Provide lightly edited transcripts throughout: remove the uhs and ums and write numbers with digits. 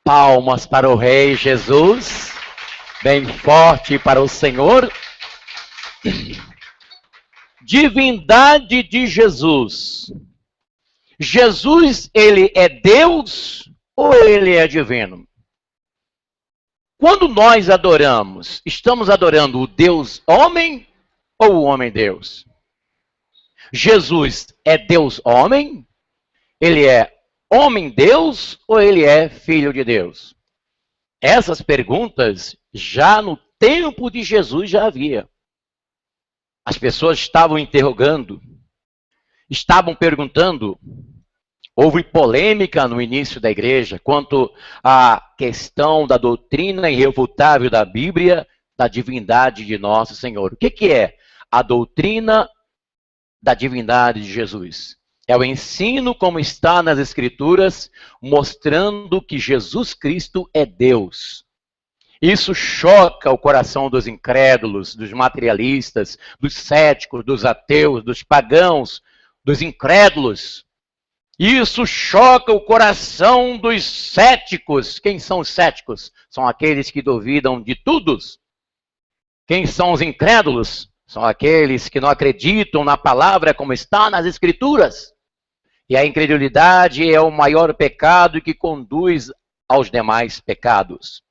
Palmas para o Rei Jesus, bem forte para o Senhor. Divindade de Jesus. Jesus, ele é Deus ou ele é divino? Quando nós adoramos, estamos adorando o Deus homem ou o homem Deus? Jesus é Deus homem? Ele é homem Deus ou ele é filho de Deus? Essas perguntas já no tempo de Jesus já havia. As pessoas estavam interrogando, estavam perguntando. Houve polêmica no início da igreja quanto à questão da doutrina irrefutável da Bíblia, da divindade de nosso Senhor. O que é a doutrina da divindade de Jesus? É o ensino como está nas Escrituras, mostrando que Jesus Cristo é Deus. Isso choca o coração dos incrédulos, dos materialistas, dos céticos, dos ateus, dos pagãos, dos incrédulos. Isso choca o coração dos céticos. Quem são os céticos? São aqueles que duvidam de tudo. Quem são os incrédulos? São aqueles que não acreditam na palavra como está nas Escrituras. E a incredulidade é o maior pecado que conduz aos demais pecados.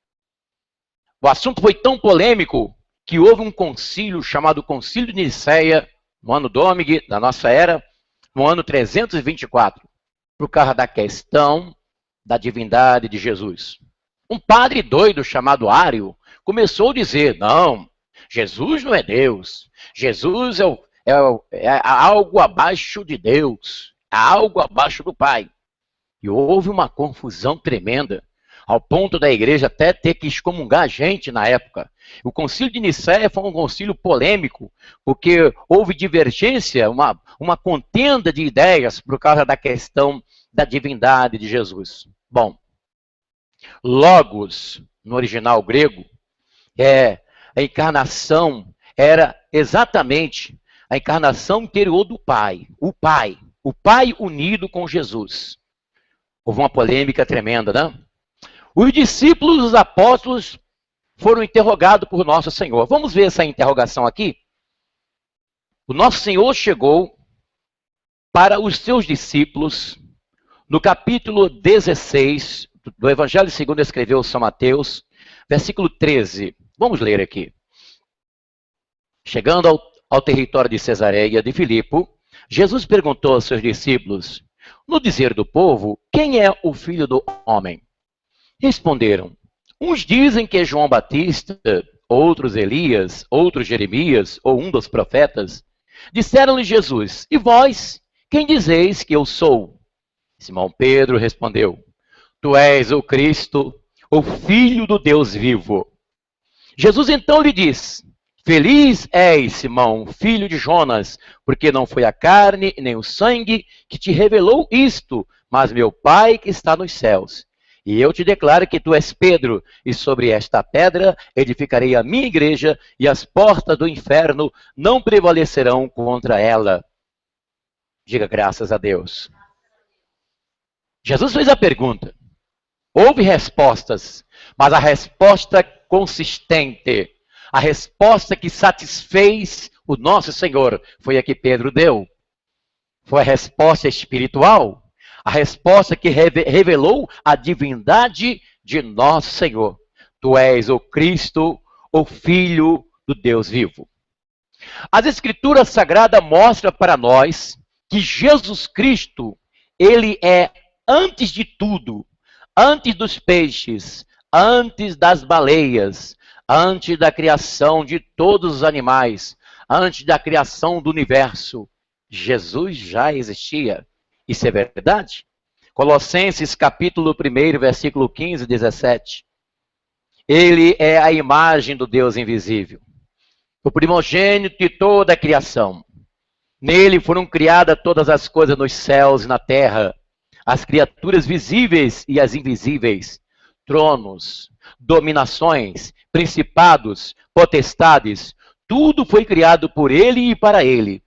O assunto foi tão polêmico que houve um concílio chamado Concílio de Nicéia, no ano Dômine da nossa era, no ano 324, por causa da questão da divindade de Jesus. Um padre doido chamado Ário começou a dizer, não, Jesus não é Deus, Jesus é algo abaixo de Deus, é algo abaixo do Pai. E houve uma confusão tremenda, ao ponto da igreja até ter que excomungar gente na época. O concílio de Nicéia foi um concílio polêmico, porque houve divergência, uma contenda de ideias por causa da questão da divindade de Jesus. Bom, Logos, no original grego, a encarnação era exatamente a encarnação interior do Pai, o Pai unido com Jesus. Houve uma polêmica tremenda, né? Os discípulos, os apóstolos, foram interrogados por Nosso Senhor. Vamos ver essa interrogação aqui? O Nosso Senhor chegou para os seus discípulos, no capítulo 16 do Evangelho segundo escreveu São Mateus, versículo 13. Vamos ler aqui. Chegando ao território de Cesareia de Filipe, Jesus perguntou aos seus discípulos, no dizer do povo, quem é o Filho do Homem? Responderam, uns dizem que é João Batista, outros Elias, outros Jeremias, ou um dos profetas. Disseram-lhe Jesus, e vós, quem dizeis que eu sou? Simão Pedro respondeu, tu és o Cristo, o Filho do Deus vivo. Jesus então lhe disse, feliz és, Simão, filho de Jonas, porque não foi a carne nem o sangue que te revelou isto, mas meu Pai que está nos céus. E eu te declaro que tu és Pedro, e sobre esta pedra edificarei a minha igreja, e as portas do inferno não prevalecerão contra ela. Diga graças a Deus. Jesus fez a pergunta. Houve respostas, mas a resposta consistente, a resposta que satisfez o nosso Senhor, foi a que Pedro deu. Foi a resposta espiritual. A resposta que revelou a divindade de nosso Senhor. Tu és o Cristo, o Filho do Deus vivo. As Escrituras Sagradas mostram para nós que Jesus Cristo, ele é antes de tudo, antes dos peixes, antes das baleias, antes da criação de todos os animais, antes da criação do universo. Jesus já existia. Isso é verdade? Colossenses capítulo 1, versículo 15 e 17. Ele é a imagem do Deus invisível, o primogênito de toda a criação. Nele foram criadas todas as coisas nos céus e na terra, as criaturas visíveis e as invisíveis, tronos, dominações, principados, potestades, tudo foi criado por ele e para ele.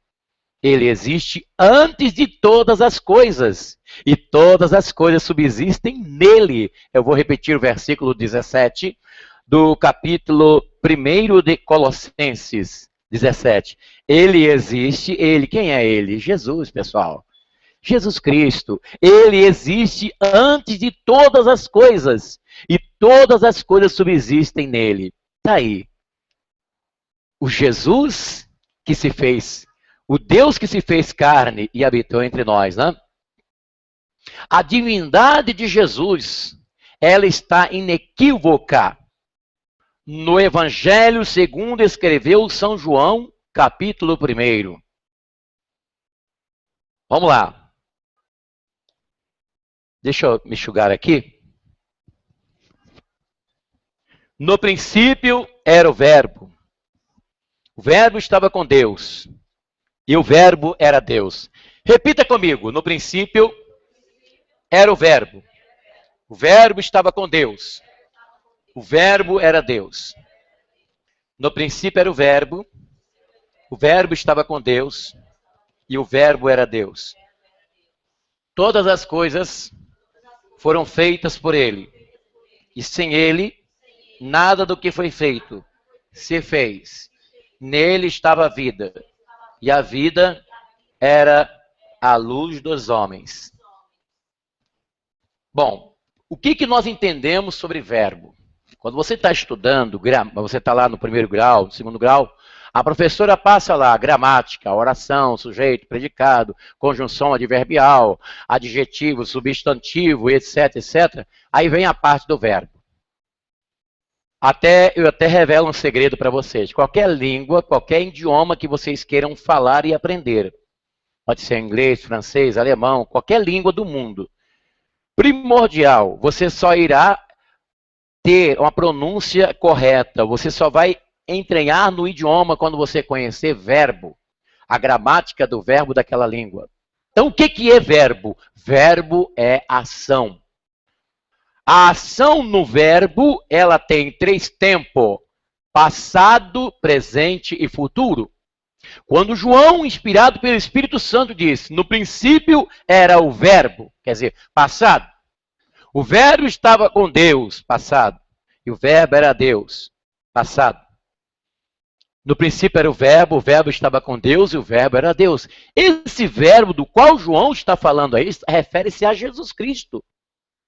Ele existe antes de todas as coisas, e todas as coisas subsistem nele. Eu vou repetir o versículo 17 do capítulo 1 de Colossenses 17. Ele existe, ele, quem é ele? Jesus, pessoal. Jesus Cristo, ele existe antes de todas as coisas, e todas as coisas subsistem nele. Está aí. O Jesus que se fez, o Deus que se fez carne e habitou entre nós, né? A divindade de Jesus, ela está inequívoca no Evangelho segundo escreveu São João, capítulo 1. Vamos lá. Deixa eu me enxugar aqui. No princípio era o Verbo. O Verbo estava com Deus. E o Verbo era Deus. Repita comigo. No princípio era o Verbo. O Verbo estava com Deus. O Verbo era Deus. No princípio era o Verbo. O Verbo estava com Deus. E o Verbo era Deus. Todas as coisas foram feitas por Ele. E sem Ele, nada do que foi feito se fez. Nele estava a vida. E a vida era a luz dos homens. Bom, o que nós entendemos sobre verbo? Quando você está estudando, você está lá no 1º grau, no 2º grau, a professora passa lá gramática, oração, sujeito, predicado, conjunção adverbial, adjetivo, substantivo, etc, etc. Aí vem a parte do verbo. Eu até revelo um segredo para vocês. Qualquer língua, qualquer idioma que vocês queiram falar e aprender, pode ser inglês, francês, alemão, qualquer língua do mundo, primordial, você só irá ter uma pronúncia correta, você só vai entranhar no idioma quando você conhecer verbo, a gramática do verbo daquela língua. Então, o que é verbo? Verbo é ação. A ação no verbo, ela tem 3 tempos: passado, presente e futuro. Quando João, inspirado pelo Espírito Santo, diz, no princípio era o verbo, quer dizer, passado. O verbo estava com Deus, passado. E o verbo era Deus, passado. No princípio era o verbo estava com Deus e o verbo era Deus. Esse verbo do qual João está falando aí, refere-se a Jesus Cristo.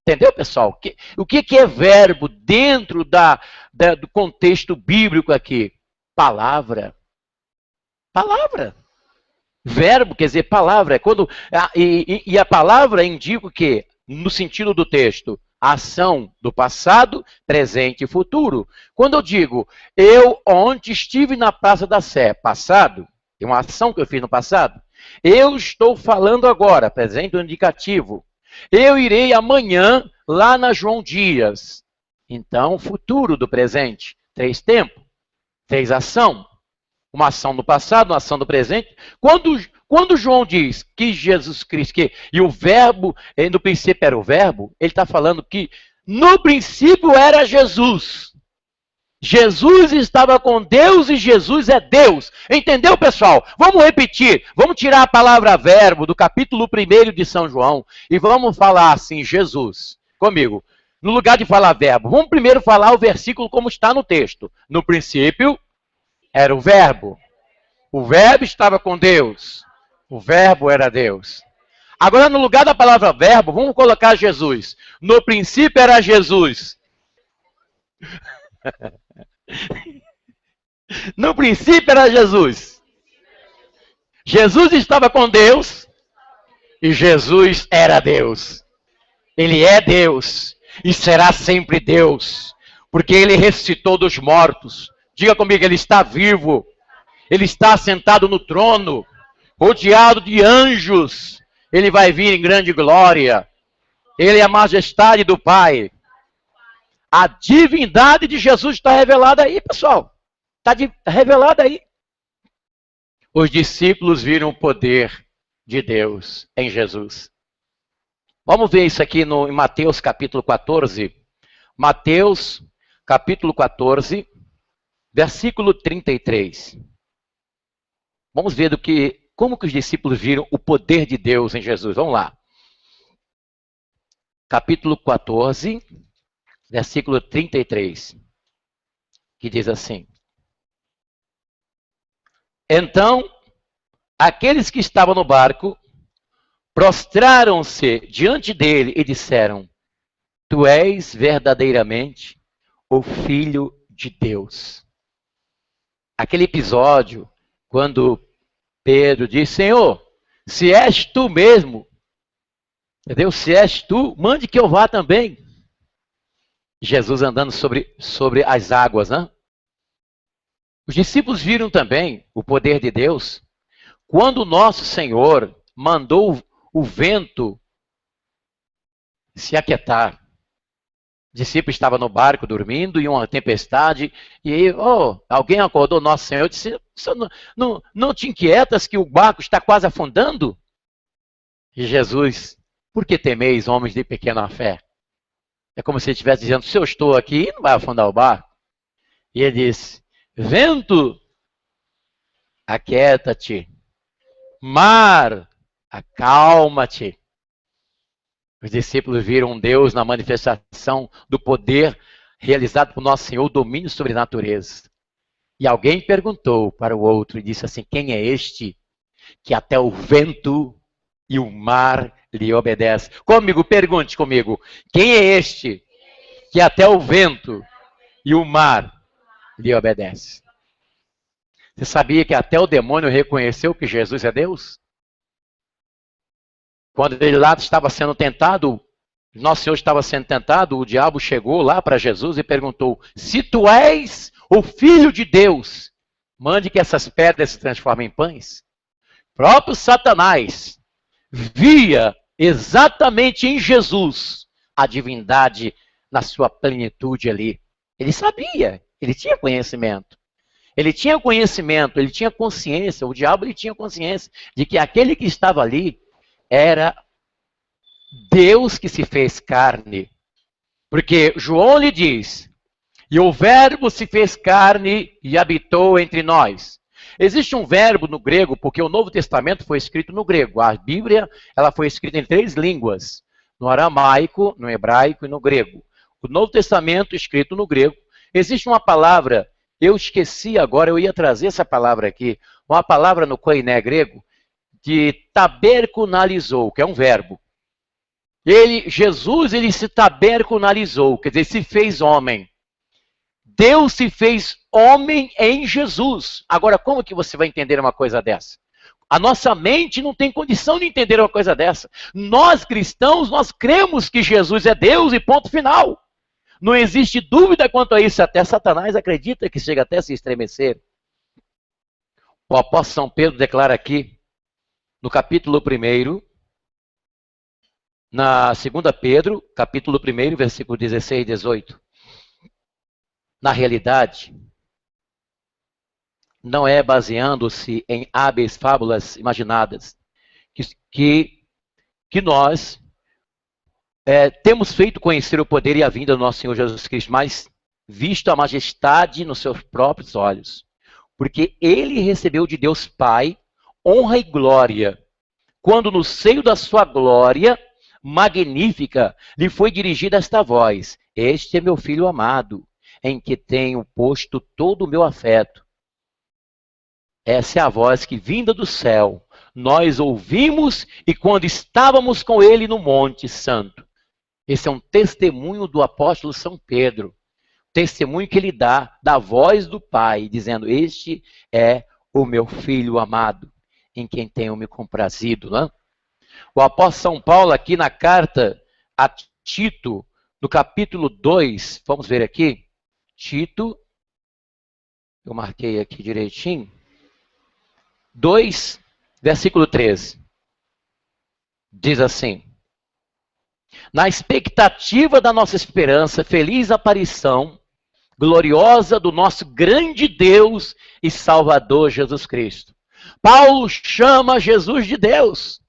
Entendeu, pessoal? O que é verbo dentro do contexto bíblico aqui? Palavra. Palavra. Verbo quer dizer palavra. E a palavra indica o quê? No sentido do texto, a ação do passado, presente e futuro. Quando eu digo, eu ontem estive na Praça da Sé, passado, tem uma ação que eu fiz no passado. Eu estou falando agora, presente ou indicativo. Eu irei amanhã lá na João Dias. Então, futuro do presente. 3 tempos. 3 ação. Uma ação do passado, uma ação do presente. Quando João diz que Jesus Cristo, e o verbo, no princípio era o verbo, ele está falando que no princípio era Jesus. Jesus estava com Deus e Jesus é Deus. Entendeu, pessoal? Vamos repetir. Vamos tirar a palavra verbo do capítulo 1 de São João e vamos falar assim, Jesus. Comigo. No lugar de falar verbo, vamos primeiro falar o versículo como está no texto. No princípio era o verbo. O verbo estava com Deus. O verbo era Deus. Agora, no lugar da palavra verbo, vamos colocar Jesus. No princípio era Jesus. No princípio era Jesus. Jesus estava com Deus e Jesus era Deus. Ele é Deus e será sempre Deus, porque ele ressuscitou dos mortos. Diga comigo, ele está vivo. Ele está sentado no trono, rodeado de anjos. Ele vai vir em grande glória. Ele é a majestade do Pai. A divindade de Jesus está revelada aí, pessoal. Está revelada aí. Os discípulos viram o poder de Deus em Jesus. Vamos ver isso aqui em Mateus capítulo 14. Mateus capítulo 14, versículo 33. Vamos ver do que como que os discípulos viram o poder de Deus em Jesus? Vamos lá. Capítulo 14, versículo 33, que diz assim: Então, aqueles que estavam no barco prostraram-se diante dele e disseram: Tu és verdadeiramente o Filho de Deus. Aquele episódio, quando Pedro diz: Senhor, se és tu mesmo, entendeu? Se és tu, mande que eu vá também. Jesus andando sobre as águas, né? Os discípulos viram também o poder de Deus quando o nosso Senhor mandou o vento se aquietar. O discípulo estava no barco dormindo e uma tempestade, e alguém acordou nosso Senhor e disse: não te inquietas que o barco está quase afundando? E Jesus: Por que temeis, homens de pequena fé? É como se ele estivesse dizendo: se eu estou aqui, não vai afundar o barco. E ele disse: Vento, aquieta-te. Mar, acalma-te. Os discípulos viram um Deus na manifestação do poder realizado por nosso Senhor, o domínio sobre a natureza. E alguém perguntou para o outro e disse assim: quem é este que até o vento e o mar lhe obedecem? Pergunte comigo. Quem é este que até o vento e o mar lhe obedecem? Você sabia que até o demônio reconheceu que Jesus é Deus? Quando ele lá estava sendo tentado, nosso Senhor estava sendo tentado, o diabo chegou lá para Jesus e perguntou: se tu és o Filho de Deus, mande que essas pedras se transformem em pães. O próprio Satanás via exatamente em Jesus a divindade na sua plenitude ali. Ele sabia, ele tinha conhecimento. Ele tinha conhecimento, ele tinha consciência, o diabo ele tinha consciência de que aquele que estava ali era Deus que se fez carne. Porque João lhe diz: e o verbo se fez carne e habitou entre nós. Existe um verbo no grego, porque o Novo Testamento foi escrito no grego. A Bíblia ela foi escrita em 3 línguas: no aramaico, no hebraico e no grego. O Novo Testamento escrito no grego. Existe uma palavra, eu esqueci agora, eu ia trazer essa palavra aqui, uma palavra no koiné grego, de tabercunalizou, que é um verbo. Jesus, ele se tabercunalizou, quer dizer, se fez homem. Deus se fez homem em Jesus. Agora, como que você vai entender uma coisa dessa? A nossa mente não tem condição de entender uma coisa dessa. Nós, cristãos, nós cremos que Jesus é Deus e ponto final. Não existe dúvida quanto a isso. Até Satanás acredita que chega até a se estremecer. O apóstolo São Pedro declara aqui, no capítulo 1, na 2 Pedro, capítulo 1, versículo 16 e 18. Na realidade, não é baseando-se em hábeis fábulas imaginadas que nós temos feito conhecer o poder e a vinda do nosso Senhor Jesus Cristo, mas visto a majestade nos seus próprios olhos. Porque ele recebeu de Deus Pai honra e glória, quando no seio da sua glória magnífica lhe foi dirigida esta voz: este é meu filho amado, em que tenho posto todo o meu afeto. Essa é a voz que, vinda do céu, nós ouvimos e quando estávamos com ele no Monte Santo. Esse é um testemunho do apóstolo São Pedro. Testemunho que ele dá da voz do Pai, dizendo: este é o meu filho amado, em quem tenho me comprazido. Não é? O apóstolo São Paulo, aqui na carta a Tito, no capítulo 2, vamos ver aqui, Tito, eu marquei aqui direitinho, 2, versículo 13, diz assim: na expectativa da nossa esperança, feliz aparição gloriosa do nosso grande Deus e Salvador Jesus Cristo. Paulo chama Jesus de Deus.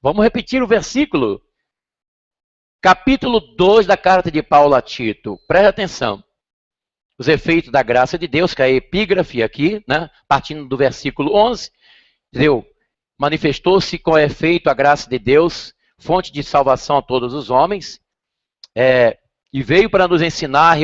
Vamos repetir o versículo. Capítulo 2 da carta de Paulo a Tito. Preste atenção. Os efeitos da graça de Deus, que é a epígrafe aqui, né, partindo do versículo 11. entendeu? Manifestou-se com efeito a graça de Deus, fonte de salvação a todos os homens, e veio para nos ensinar a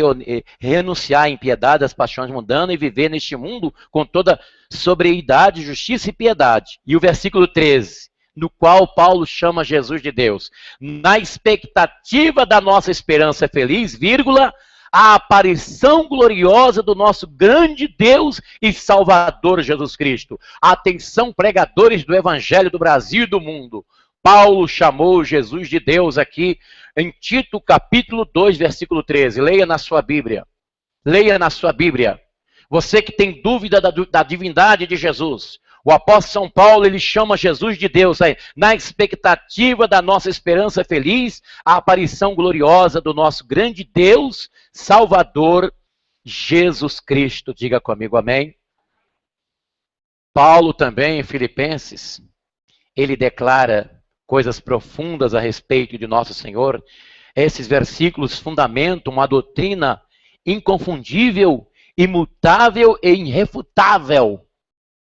renunciar à impiedade, às paixões mundanas e viver neste mundo com toda sobriedade, justiça e piedade. E o versículo 13, no qual Paulo chama Jesus de Deus, na expectativa da nossa esperança feliz, vírgula, a aparição gloriosa do nosso grande Deus e Salvador Jesus Cristo. Atenção, pregadores do Evangelho do Brasil e do mundo. Paulo chamou Jesus de Deus aqui em Tito capítulo 2, versículo 13. Leia na sua Bíblia. Leia na sua Bíblia. Você que tem dúvida da divindade de Jesus. O apóstolo São Paulo, ele chama Jesus de Deus, aí, na expectativa da nossa esperança feliz, a aparição gloriosa do nosso grande Deus, Salvador, Jesus Cristo. Diga comigo, amém? Paulo também, em Filipenses, ele declara coisas profundas a respeito de nosso Senhor. Esses versículos fundamentam uma doutrina inconfundível, imutável e irrefutável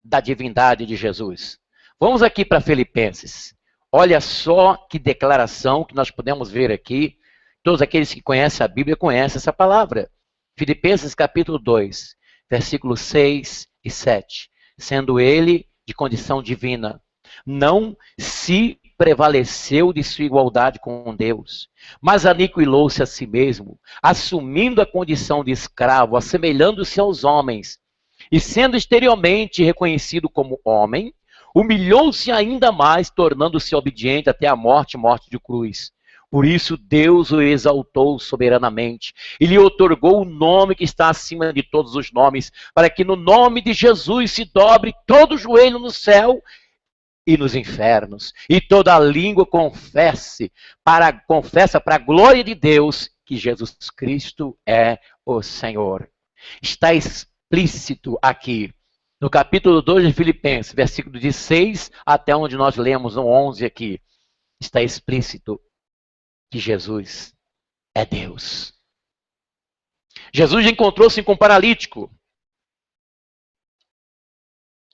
da divindade de Jesus. Vamos aqui para Filipenses. Olha só que declaração que nós podemos ver aqui. Todos aqueles que conhecem a Bíblia conhecem essa palavra. Filipenses capítulo 2, versículos 6 e 7. Sendo ele de condição divina, não se prevaleceu de sua igualdade com Deus, mas aniquilou-se a si mesmo, assumindo a condição de escravo, assemelhando-se aos homens, e sendo exteriormente reconhecido como homem, humilhou-se ainda mais, tornando-se obediente até a morte, morte de cruz. Por isso Deus o exaltou soberanamente e lhe otorgou o nome que está acima de todos os nomes, para que no nome de Jesus se dobre todo o joelho no céu e nos infernos, e toda língua confessa para a glória de Deus que Jesus Cristo é o Senhor. Está explícito aqui, no capítulo 2 de Filipenses, versículo de 6 até onde nós lemos no 11 aqui, está explícito que Jesus é Deus. Jesus encontrou-se com um paralítico,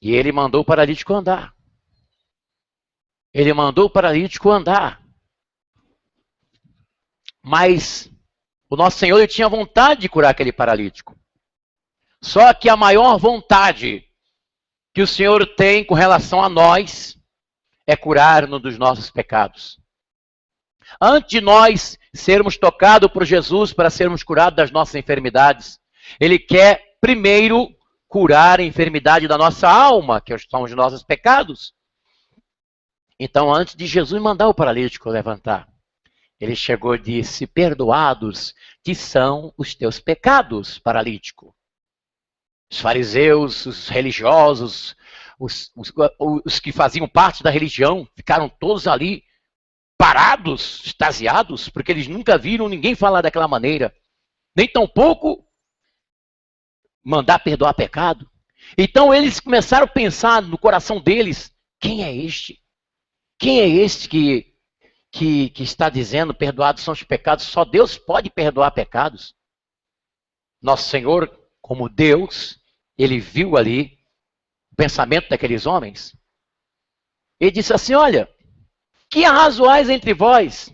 e ele mandou o paralítico andar. Ele mandou o paralítico andar. Mas o nosso Senhor, ele tinha vontade de curar aquele paralítico. Só que a maior vontade que o Senhor tem com relação a nós é curar-nos dos nossos pecados. Antes de nós sermos tocados por Jesus para sermos curados das nossas enfermidades, ele quer primeiro curar a enfermidade da nossa alma, que são os nossos pecados. Então, antes de Jesus mandar o paralítico levantar, ele chegou e disse: perdoados te são os teus pecados, paralítico. Os fariseus, os religiosos, os que faziam parte da religião, ficaram todos ali parados, extasiados, porque eles nunca viram ninguém falar daquela maneira, nem tampouco mandar perdoar pecado. Então eles começaram a pensar no coração deles: quem é este? Quem é este que está dizendo perdoados são os pecados? Só Deus pode perdoar pecados. Nosso Senhor, como Deus, ele viu ali o pensamento daqueles homens. Ele disse assim: olha, que arrazoais entre vós,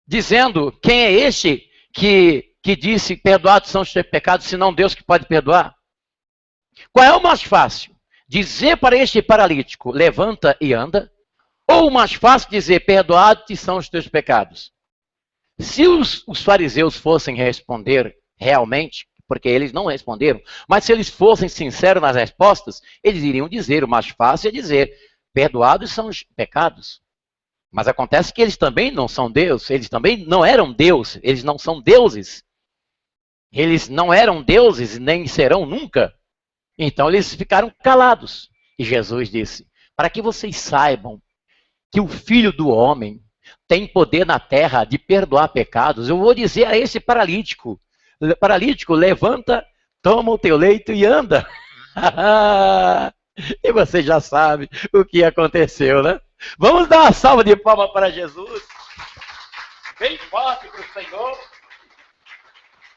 dizendo, quem é este que disse perdoados são os teus pecados, senão Deus que pode perdoar? Qual é o mais fácil? Dizer para este paralítico, levanta e anda? Ou o mais fácil dizer, perdoados são os teus pecados? Se os fariseus fossem responder realmente, porque eles não responderam, mas se eles fossem sinceros nas respostas, eles iriam dizer, o mais fácil é dizer, perdoados são os pecados. Mas acontece que eles também não são Deus, eles também não eram Deus, eles não são deuses. Eles não eram deuses, nem serão nunca. Então eles ficaram calados. E Jesus disse, para que vocês saibam que o Filho do Homem tem poder na terra de perdoar pecados, eu vou dizer a esse paralítico, levanta, toma o teu leito e anda. E você já sabe o que aconteceu, né? Vamos dar uma salva de palmas para Jesus. Bem forte para o Senhor.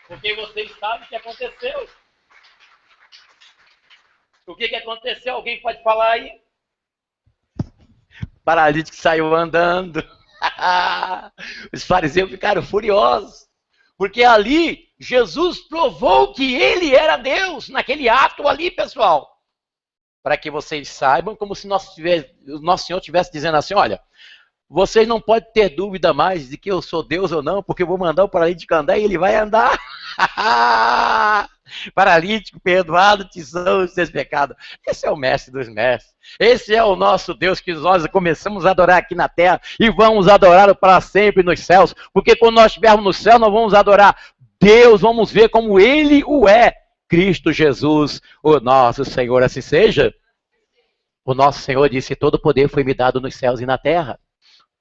Porque vocês sabem o que aconteceu. O que aconteceu? Alguém pode falar aí? paralítico saiu andando. Os fariseus ficaram furiosos, porque ali Jesus provou que ele era Deus, naquele ato ali, pessoal. Para que vocês saibam, como se nosso Senhor estivesse dizendo assim, olha, vocês não podem ter dúvida mais de que eu sou Deus ou não, porque eu vou mandar o paralítico andar e ele vai andar. Paralítico, perdoado, te são os seus pecados. Esse é o mestre dos mestres. Esse é o nosso Deus que nós começamos a adorar aqui na terra e vamos adorá-lo para sempre nos céus. Porque quando nós estivermos no céu, nós vamos adorar Deus, vamos ver como ele o é. Cristo Jesus, o nosso Senhor, assim seja. O nosso Senhor disse, todo poder foi me dado nos céus e na terra.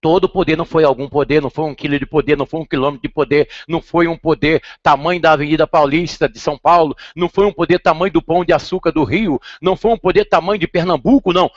Todo poder não foi algum poder, não foi 1 quilo de poder, não foi 1 quilômetro de poder, não foi um poder tamanho da Avenida Paulista de São Paulo, não foi um poder tamanho do Pão de Açúcar do Rio, não foi um poder tamanho de Pernambuco, não.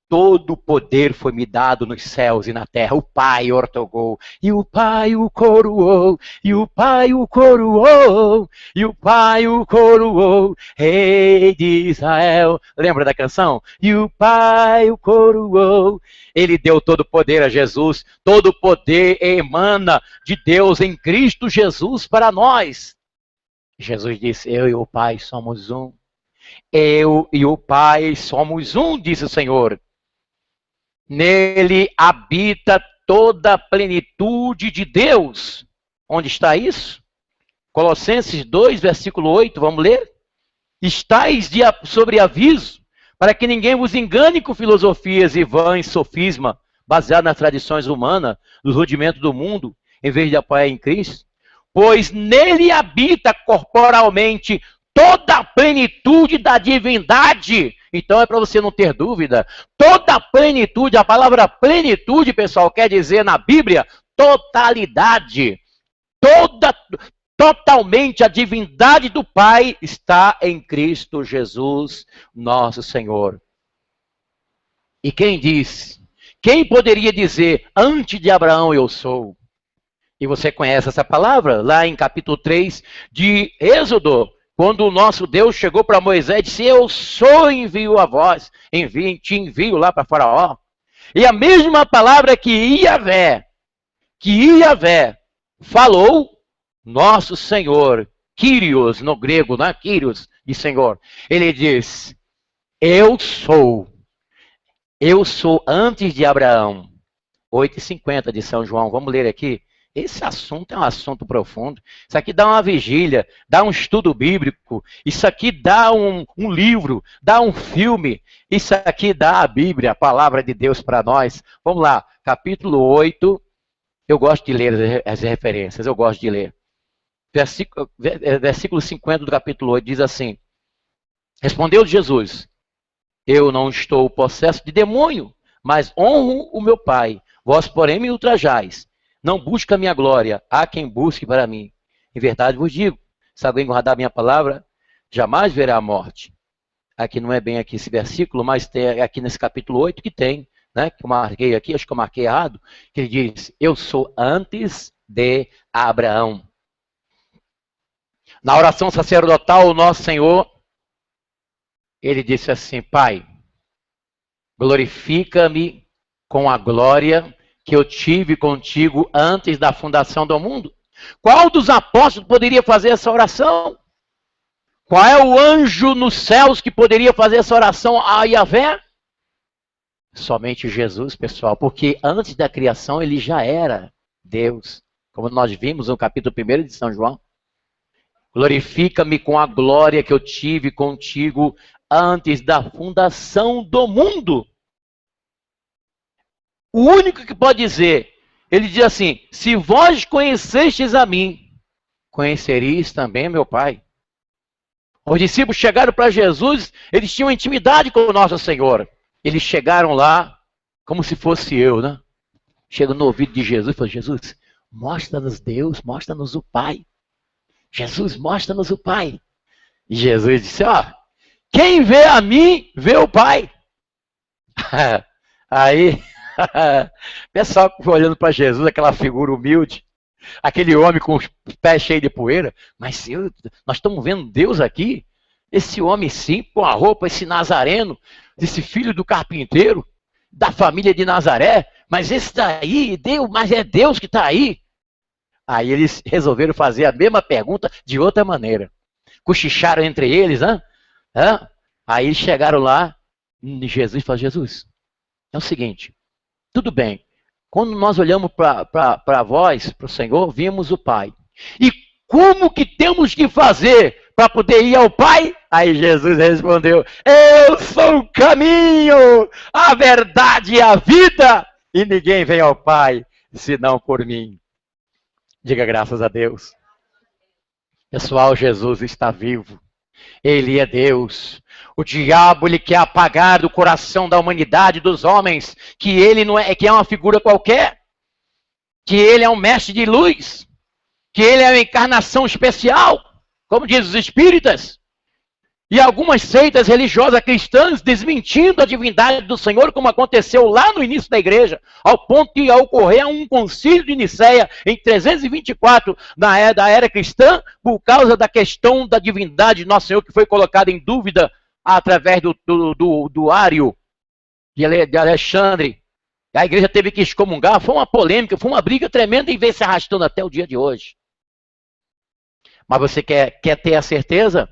Todo poder foi me dado nos céus e na terra. O Pai ortogou, e o Pai o coroou, e o Pai o coroou, e o Pai o coroou, Rei de Israel. Lembra da canção? E o Pai o coroou. Ele deu todo o poder a Jesus. Todo o poder emana de Deus em Cristo Jesus para nós. Jesus disse, eu e o Pai somos um. Eu e o Pai somos um, disse o Senhor. Nele habita toda a plenitude de Deus. Onde está isso? Colossenses 2, versículo 8, vamos ler? Estais sobre aviso, para que ninguém vos engane com filosofias e vãs sofisma, baseado nas tradições humanas, nos rudimentos do mundo, em vez de apoiar em Cristo. Pois nele habita corporalmente toda a plenitude da divindade. Então é para você não ter dúvida. Toda a plenitude, a palavra plenitude, pessoal, quer dizer na Bíblia, totalidade. Totalmente a divindade do Pai está em Cristo Jesus, nosso Senhor. E quem disse? Quem poderia dizer, antes de Abraão eu sou? E você conhece essa palavra? Lá em capítulo 3 de Êxodo, quando o nosso Deus chegou para Moisés e disse, eu sou envio a vós, te envio lá para Faraó. E a mesma palavra que Iavé falou, nosso Senhor, Kyrios no grego, não é Kyrios de Senhor. Ele diz, eu sou antes de Abraão. 8,50 de São João, vamos ler aqui. Esse assunto é um assunto profundo. Isso aqui dá uma vigília, dá um estudo bíblico. Isso aqui dá um livro, dá um filme. Isso aqui dá a Bíblia, a palavra de Deus para nós. Vamos lá, capítulo 8. Eu gosto de ler as referências, eu gosto de ler. Versículo 50 do capítulo 8 diz assim, respondeu Jesus, eu não estou possesso de demônio, mas honro o meu Pai. Vós, porém, me ultrajais. Não busca a minha glória, há quem busque para mim. Em verdade vos digo, se alguém guardar a minha palavra, jamais verá a morte. Aqui não é bem aqui esse versículo, mas tem aqui nesse capítulo 8 que tem, né? Que eu marquei aqui, acho que eu marquei errado, que ele diz, eu sou antes de Abraão. Na oração sacerdotal, o nosso Senhor, ele disse assim, Pai, glorifica-me com a glória que eu tive contigo antes da fundação do mundo. Qual dos apóstolos poderia fazer essa oração? Qual é o anjo nos céus que poderia fazer essa oração a Iavé? Somente Jesus, pessoal, porque antes da criação ele já era Deus, como nós vimos no capítulo 1 de São João. Glorifica-me com a glória que eu tive contigo antes da fundação do mundo. O único que pode dizer, ele diz assim, se vós conhecestes a mim, conhecereis também meu Pai. Os discípulos chegaram para Jesus, eles tinham intimidade com o nosso Senhor. Eles chegaram lá, como se fosse eu, né? Chega no ouvido de Jesus e fala, Jesus, mostra-nos Deus, mostra-nos o Pai. Jesus, mostra-nos o Pai. E Jesus disse, ó, quem vê a mim, vê o Pai. Aí, o pessoal foi olhando para Jesus, aquela figura humilde, aquele homem com os pés cheios de poeira, mas nós estamos vendo Deus aqui, esse homem sim, com a roupa, esse nazareno, esse filho do carpinteiro, da família de Nazaré, mas esse daí, Deus, mas é Deus que está aí. Aí eles resolveram fazer a mesma pergunta de outra maneira. Cochicharam entre eles, né? Aí chegaram lá, Jesus falou, Jesus, é o seguinte, tudo bem, quando nós olhamos para vós, para o Senhor, vimos o Pai. E como que temos que fazer para poder ir ao Pai? Aí Jesus respondeu, eu sou o caminho, a verdade e a vida, e ninguém vem ao Pai, senão por mim. Diga graças a Deus. Pessoal, Jesus está vivo. Ele é Deus. O diabo ele quer apagar do coração da humanidade, dos homens, que ele não é, que é uma figura qualquer, que ele é um mestre de luz, que ele é uma encarnação especial, como diz os espíritas. E algumas seitas religiosas cristãs desmentindo a divindade do Senhor, como aconteceu lá no início da igreja, ao ponto de ocorrer um concílio de Nicéia em 324 da era cristã, por causa da questão da divindade de Nosso Senhor, que foi colocada em dúvida através do Ário de Alexandre. A igreja teve que excomungar, foi uma polêmica, foi uma briga tremenda e vem se arrastando até o dia de hoje. Mas você quer ter a certeza?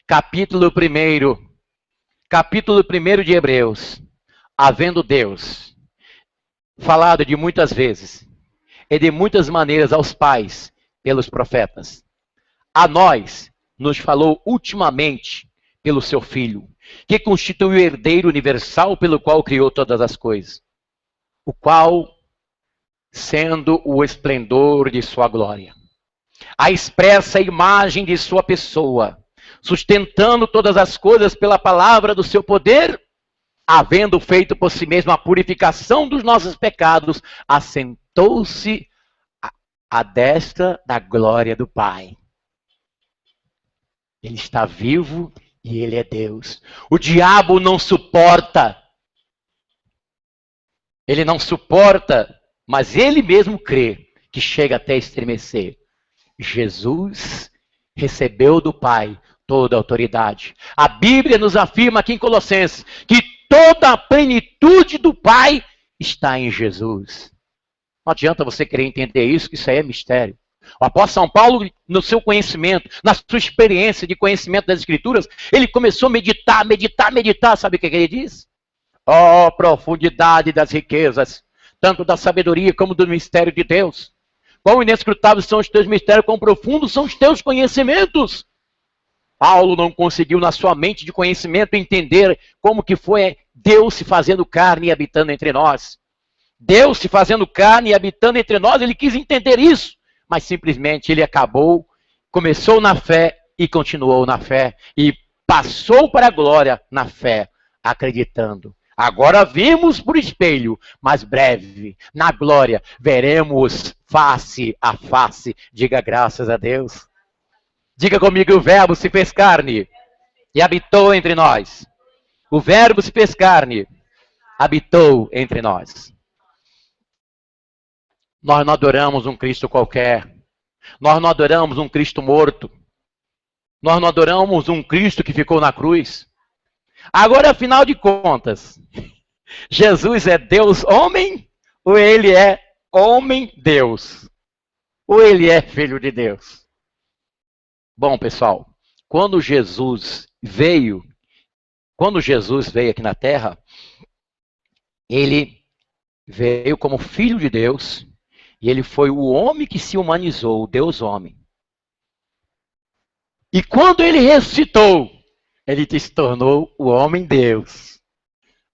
Capítulo 1 de Hebreus, havendo Deus falado de muitas vezes e de muitas maneiras aos pais pelos profetas, a nós nos falou ultimamente pelo seu Filho, que constitui o herdeiro universal pelo qual criou todas as coisas, o qual, sendo o esplendor de sua glória, a expressa imagem de sua pessoa, sustentando todas as coisas pela palavra do seu poder, havendo feito por si mesmo a purificação dos nossos pecados, assentou-se à destra da glória do Pai. Ele está vivo e ele é Deus. O diabo não suporta. Ele não suporta, mas ele mesmo crê que chega até estremecer. Jesus recebeu do Pai toda a autoridade. A Bíblia nos afirma aqui em Colossenses que toda a plenitude do Pai está em Jesus. Não adianta você querer entender isso, que isso aí é mistério. O apóstolo São Paulo, no seu conhecimento, na sua experiência de conhecimento das Escrituras, ele começou a meditar. Sabe o que ele diz? Ó, profundidade das riquezas, tanto da sabedoria como do mistério de Deus. Quão inescrutáveis são os teus mistérios, quão profundos são os teus conhecimentos. Paulo não conseguiu na sua mente de conhecimento entender como que foi Deus se fazendo carne e habitando entre nós. Deus se fazendo carne e habitando entre nós, ele quis entender isso, mas simplesmente ele começou na fé e continuou na fé e passou para a glória na fé, acreditando. Agora vimos por espelho, mas breve, na glória, veremos face a face. Diga graças a Deus. Diga comigo, o verbo se fez carne e habitou entre nós. O verbo se fez carne, habitou entre nós. Nós não adoramos um Cristo qualquer. Nós não adoramos um Cristo morto. Nós não adoramos um Cristo que ficou na cruz. Agora, afinal de contas, Jesus é Deus homem ou ele é homem Deus? Ou ele é filho de Deus? Bom, pessoal, quando Jesus veio aqui na Terra, ele veio como filho de Deus e ele foi o homem que se humanizou, o Deus homem. E quando ele ressuscitou, ele se tornou o homem Deus.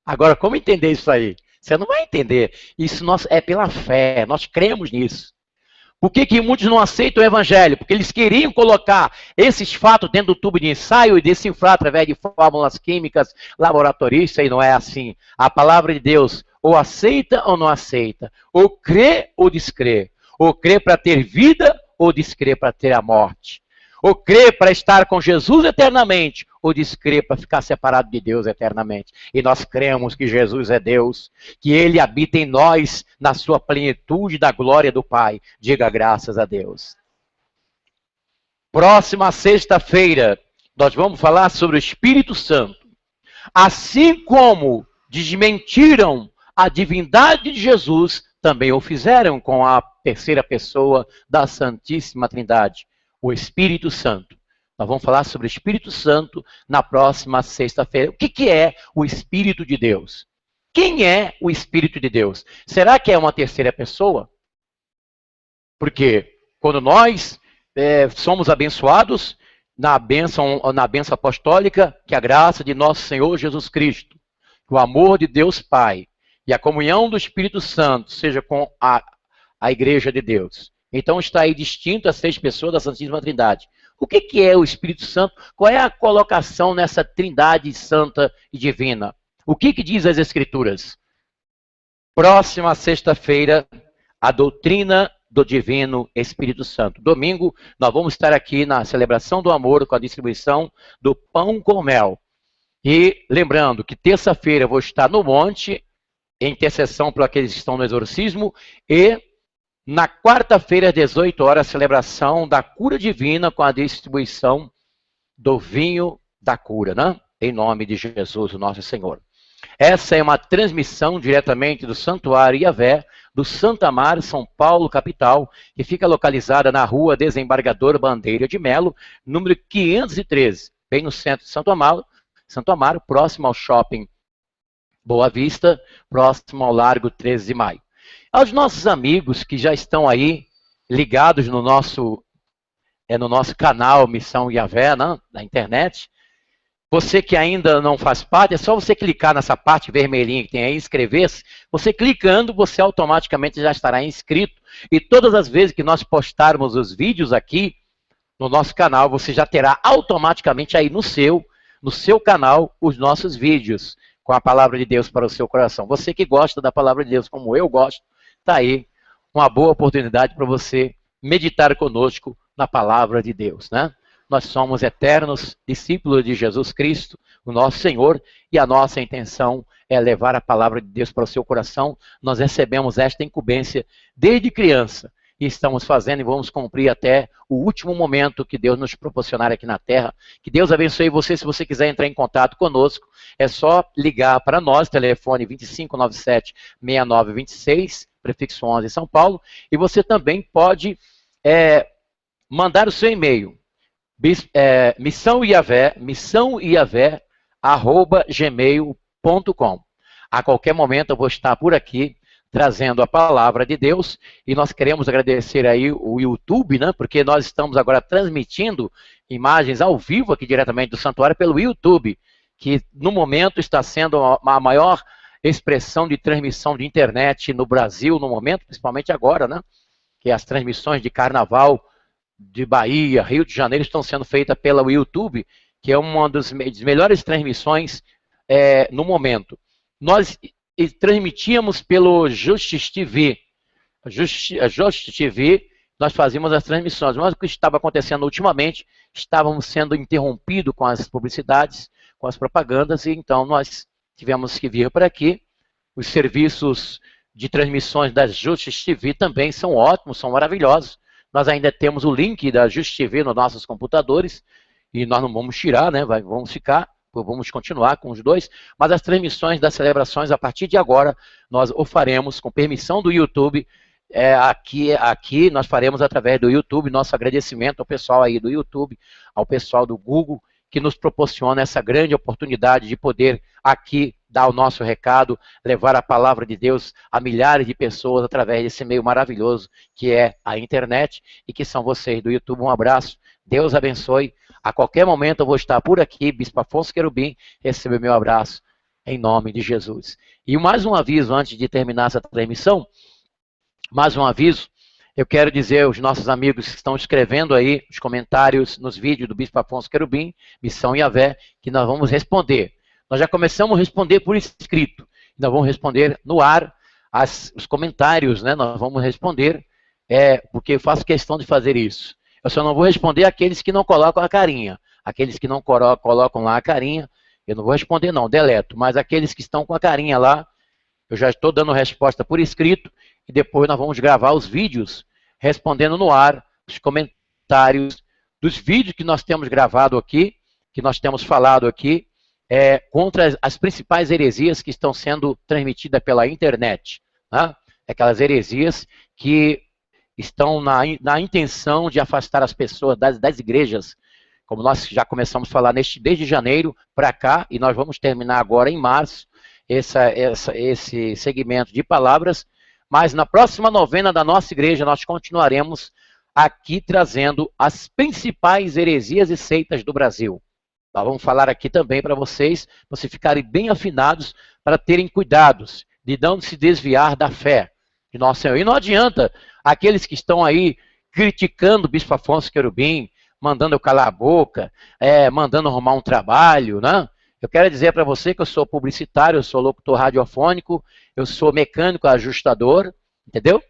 Agora, como entender isso aí? Você não vai entender. Isso é pela fé, nós cremos nisso. Por que muitos não aceitam o evangelho? Porque eles queriam colocar esses fatos dentro do tubo de ensaio e decifrar através de fórmulas químicas laboratoristas, e não é assim. A palavra de Deus ou aceita ou não aceita, ou crê ou descrê, ou crê para ter vida ou descrê para ter a morte. Ou crê para estar com Jesus eternamente, ou descrê para ficar separado de Deus eternamente. E nós cremos que Jesus é Deus, que Ele habita em nós na sua plenitude da glória do Pai. Diga graças a Deus. Próxima sexta-feira, nós vamos falar sobre o Espírito Santo. Assim como desmentiram a divindade de Jesus também o fizeram com a terceira pessoa da Santíssima Trindade, o Espírito Santo. Nós vamos falar sobre o Espírito Santo na próxima sexta-feira. O que é o Espírito de Deus? Quem é o Espírito de Deus? Será que é uma terceira pessoa? Porque quando nós somos abençoados na bênção apostólica, que a graça de nosso Senhor Jesus Cristo, que o amor de Deus Pai e a comunhão do Espírito Santo seja com a Igreja de Deus. Então está aí distinto as 6 pessoas da Santíssima Trindade. O que é o Espírito Santo? Qual é a colocação nessa Trindade santa e divina? O que diz as Escrituras? Próxima sexta-feira, a doutrina do Divino Espírito Santo. Domingo, nós vamos estar aqui na celebração do amor com a distribuição do pão com mel. E lembrando que terça-feira eu vou estar no monte, em intercessão por aqueles que estão no exorcismo, e na quarta-feira, às 18 horas, a celebração da cura divina com a distribuição do vinho da cura, né? Em nome de Jesus, o nosso Senhor. Essa é uma transmissão diretamente do Santuário Yahvé, do Santa Amaro, São Paulo, capital, que fica localizada na rua Desembargador Bandeira de Melo, número 513, bem no centro de Santo Amaro, próximo ao shopping Boa Vista, próximo ao Largo 13 de Maio. Aos nossos amigos que já estão aí ligados no nosso canal Missão Yahvé, né, na internet, você que ainda não faz parte, é só você clicar nessa parte vermelhinha que tem aí, inscrever-se. Você clicando, você automaticamente já estará inscrito. E todas as vezes que nós postarmos os vídeos aqui no nosso canal, você já terá automaticamente aí no seu canal os nossos vídeos com a palavra de Deus para o seu coração. Você que gosta da palavra de Deus como eu gosto, está aí uma boa oportunidade para você meditar conosco na palavra de Deus, né? Nós somos eternos discípulos de Jesus Cristo, o nosso Senhor, e a nossa intenção é levar a palavra de Deus para o seu coração. Nós recebemos esta incumbência desde criança e estamos fazendo e vamos cumprir até o último momento que Deus nos proporcionar aqui na terra. Que Deus abençoe você. Se você quiser entrar em contato conosco, é só ligar para nós, telefone 2597-6926, prefixo 11 São Paulo, e você também pode mandar o seu e-mail. missãoiavé@gmail.com. A qualquer momento eu vou estar por aqui trazendo a palavra de Deus e nós queremos agradecer aí o YouTube, né? Porque nós estamos agora transmitindo imagens ao vivo aqui diretamente do santuário pelo YouTube, que no momento está sendo a maior expressão de transmissão de internet no Brasil no momento, principalmente agora, né? Que as transmissões de carnaval de Bahia, Rio de Janeiro estão sendo feitas pela YouTube, que é uma das melhores transmissões no momento. Nós transmitíamos pelo Justice TV. Justice TV, nós fazíamos as transmissões, mas o que estava acontecendo ultimamente, estávamos sendo interrompidos com as publicidades, com as propagandas, e então nós tivemos que vir para aqui. Os serviços de transmissões da Justice TV também são ótimos, são maravilhosos. Nós ainda temos o link da Justice TV nos nossos computadores, e nós não vamos tirar, né? Vamos continuar com os dois, mas as transmissões das celebrações, a partir de agora, nós o faremos com permissão do YouTube. Aqui nós faremos através do YouTube. Nosso agradecimento ao pessoal aí do YouTube, ao pessoal do Google, que nos proporciona essa grande oportunidade de poder aqui dar o nosso recado, levar a palavra de Deus a milhares de pessoas através desse meio maravilhoso que é a internet e que são vocês do YouTube. Um abraço, Deus abençoe. A qualquer momento eu vou estar por aqui, Bispo Afonso Querubim, receba meu abraço em nome de Jesus. E mais um aviso antes de terminar essa transmissão, mais um aviso. Eu quero dizer aos nossos amigos que estão escrevendo aí os comentários nos vídeos do Bispo Afonso Querubim, Missão Yahvé, que nós vamos responder. Nós já começamos a responder por escrito. Nós vamos responder no ar os comentários, né? Nós vamos responder, porque eu faço questão de fazer isso. Eu só não vou responder aqueles que não colocam a carinha. Aqueles que não colocam lá a carinha, eu não vou responder não, deleto. Mas aqueles que estão com a carinha lá, eu já estou dando resposta por escrito. E depois nós vamos gravar os vídeos respondendo no ar os comentários dos vídeos que nós temos gravado aqui, que nós temos falado aqui, contra as principais heresias que estão sendo transmitidas pela internet. Né? Aquelas heresias que estão na intenção de afastar as pessoas das igrejas, como nós já começamos a falar desde janeiro para cá, e nós vamos terminar agora em março, esse segmento de palavras, mas na próxima novena da nossa igreja nós continuaremos aqui trazendo as principais heresias e seitas do Brasil. Nós vamos falar aqui também para vocês ficarem bem afinados, para terem cuidados de não se desviar da fé de Nosso Senhor. E não adianta aqueles que estão aí criticando o Bispo Afonso Querubim, mandando eu calar a boca, mandando arrumar um trabalho, né? Eu quero dizer para você que eu sou publicitário, eu sou locutor radiofônico, eu sou mecânico ajustador, entendeu?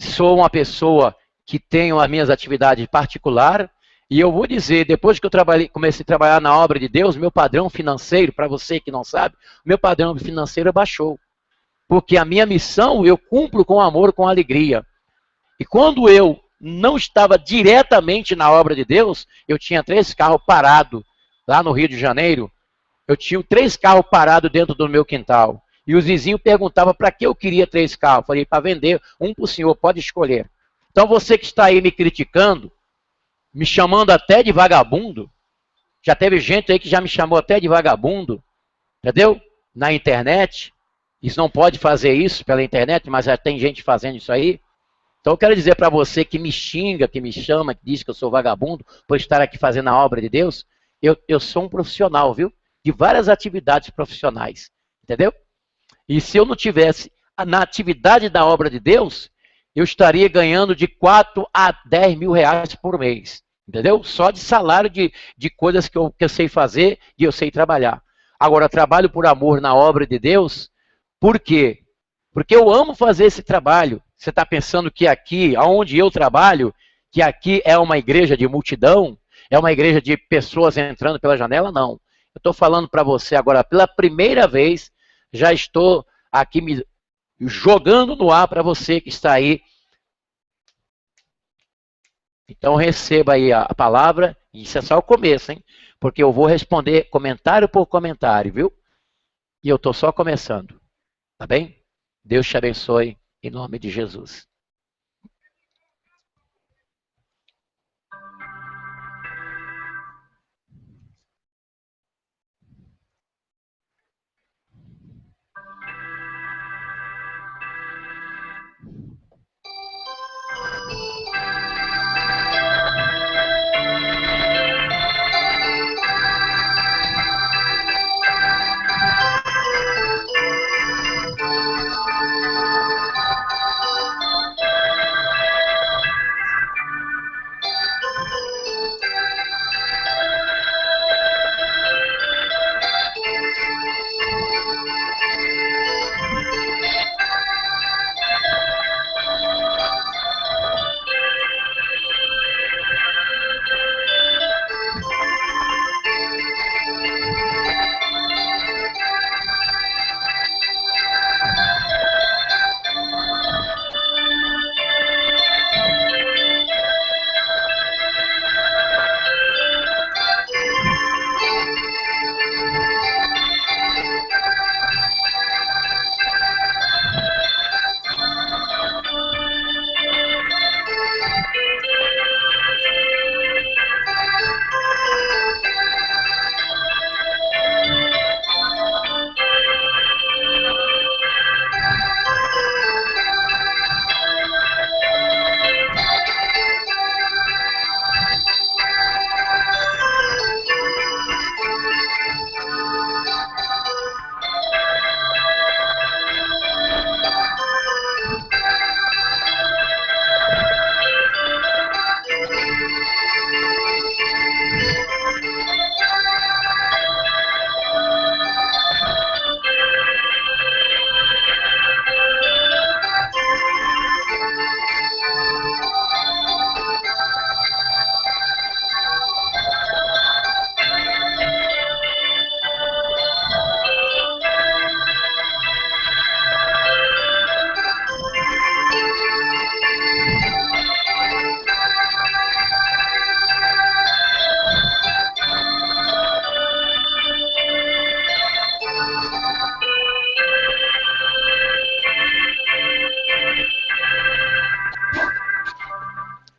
Sou uma pessoa que tenho as minhas atividades particulares, e eu vou dizer, depois que eu comecei a trabalhar na obra de Deus, meu padrão financeiro, para você que não sabe, meu padrão financeiro baixou. Porque a minha missão eu cumpro com amor, com alegria. E quando eu não estava diretamente na obra de Deus, eu tinha 3 carros parados lá no Rio de Janeiro. Eu tinha 3 carros parados dentro do meu quintal. E os vizinhos perguntavam para que eu queria 3 carros. Falei, para vender um para o senhor, pode escolher. Então você que está aí me criticando, me chamando até de vagabundo, já teve gente aí que já me chamou até de vagabundo, entendeu? Na internet. Isso não pode fazer isso pela internet, mas já tem gente fazendo isso aí. Então eu quero dizer para você que me xinga, que me chama, que diz que eu sou vagabundo por estar aqui fazendo a obra de Deus, eu sou um profissional, viu? De várias atividades profissionais, entendeu? E se eu não tivesse na atividade da obra de Deus, eu estaria ganhando de 4 a 10 mil reais por mês, entendeu? Só de salário de coisas que eu sei fazer e eu sei trabalhar. Agora, trabalho por amor na obra de Deus. Por quê? Porque eu amo fazer esse trabalho. Você está pensando que aqui, onde eu trabalho, que aqui é uma igreja de multidão? É uma igreja de pessoas entrando pela janela? Não. Eu estou falando para você agora, pela primeira vez, já estou aqui me jogando no ar para você que está aí. Então receba aí a palavra, e isso é só o começo, hein? Porque eu vou responder comentário por comentário, viu? E eu estou só começando. Tá bem? Deus te abençoe, em nome de Jesus.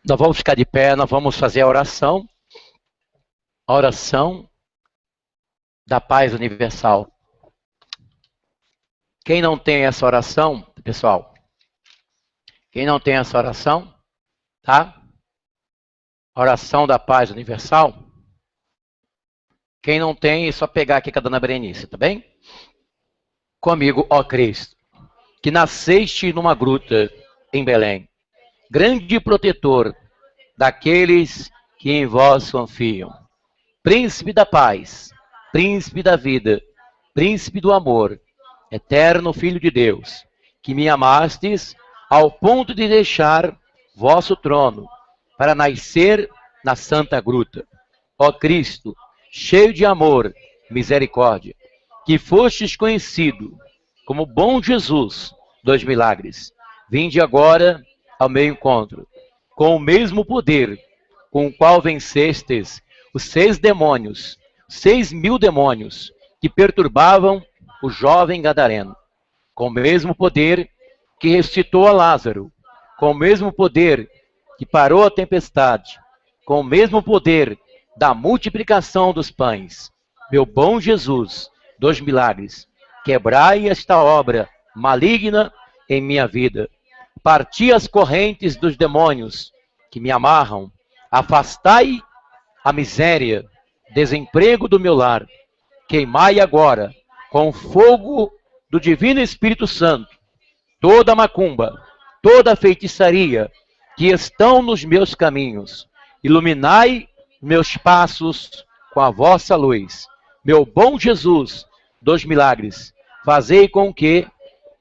Nós vamos ficar de pé, nós vamos fazer a oração da paz universal. Quem não tem essa oração, pessoal, quem não tem essa oração, tá? Oração da paz universal. Quem não tem, é só pegar aqui com a dona Berenice, tá bem? Comigo, ó Cristo, que nasceste numa gruta em Belém, grande protetor daqueles que em vós confiam. Príncipe da paz, príncipe da vida, príncipe do amor, eterno Filho de Deus, que me amastes ao ponto de deixar vosso trono para nascer na santa gruta. Ó Cristo, cheio de amor, misericórdia, que fostes conhecido como bom Jesus dos milagres, vinde agora ao meu encontro, com o mesmo poder com o qual vencestes os 6.000 demônios que perturbavam o jovem gadareno, com o mesmo poder que ressuscitou a Lázaro, com o mesmo poder que parou a tempestade, com o mesmo poder da multiplicação dos pães. Meu bom Jesus dos milagres, quebrai esta obra maligna em minha vida. Parti as correntes dos demônios que me amarram. Afastai a miséria, desemprego do meu lar. Queimai agora, com o fogo do Divino Espírito Santo, toda macumba, toda feitiçaria que estão nos meus caminhos. Iluminai meus passos com a vossa luz. Meu bom Jesus dos milagres, fazei com que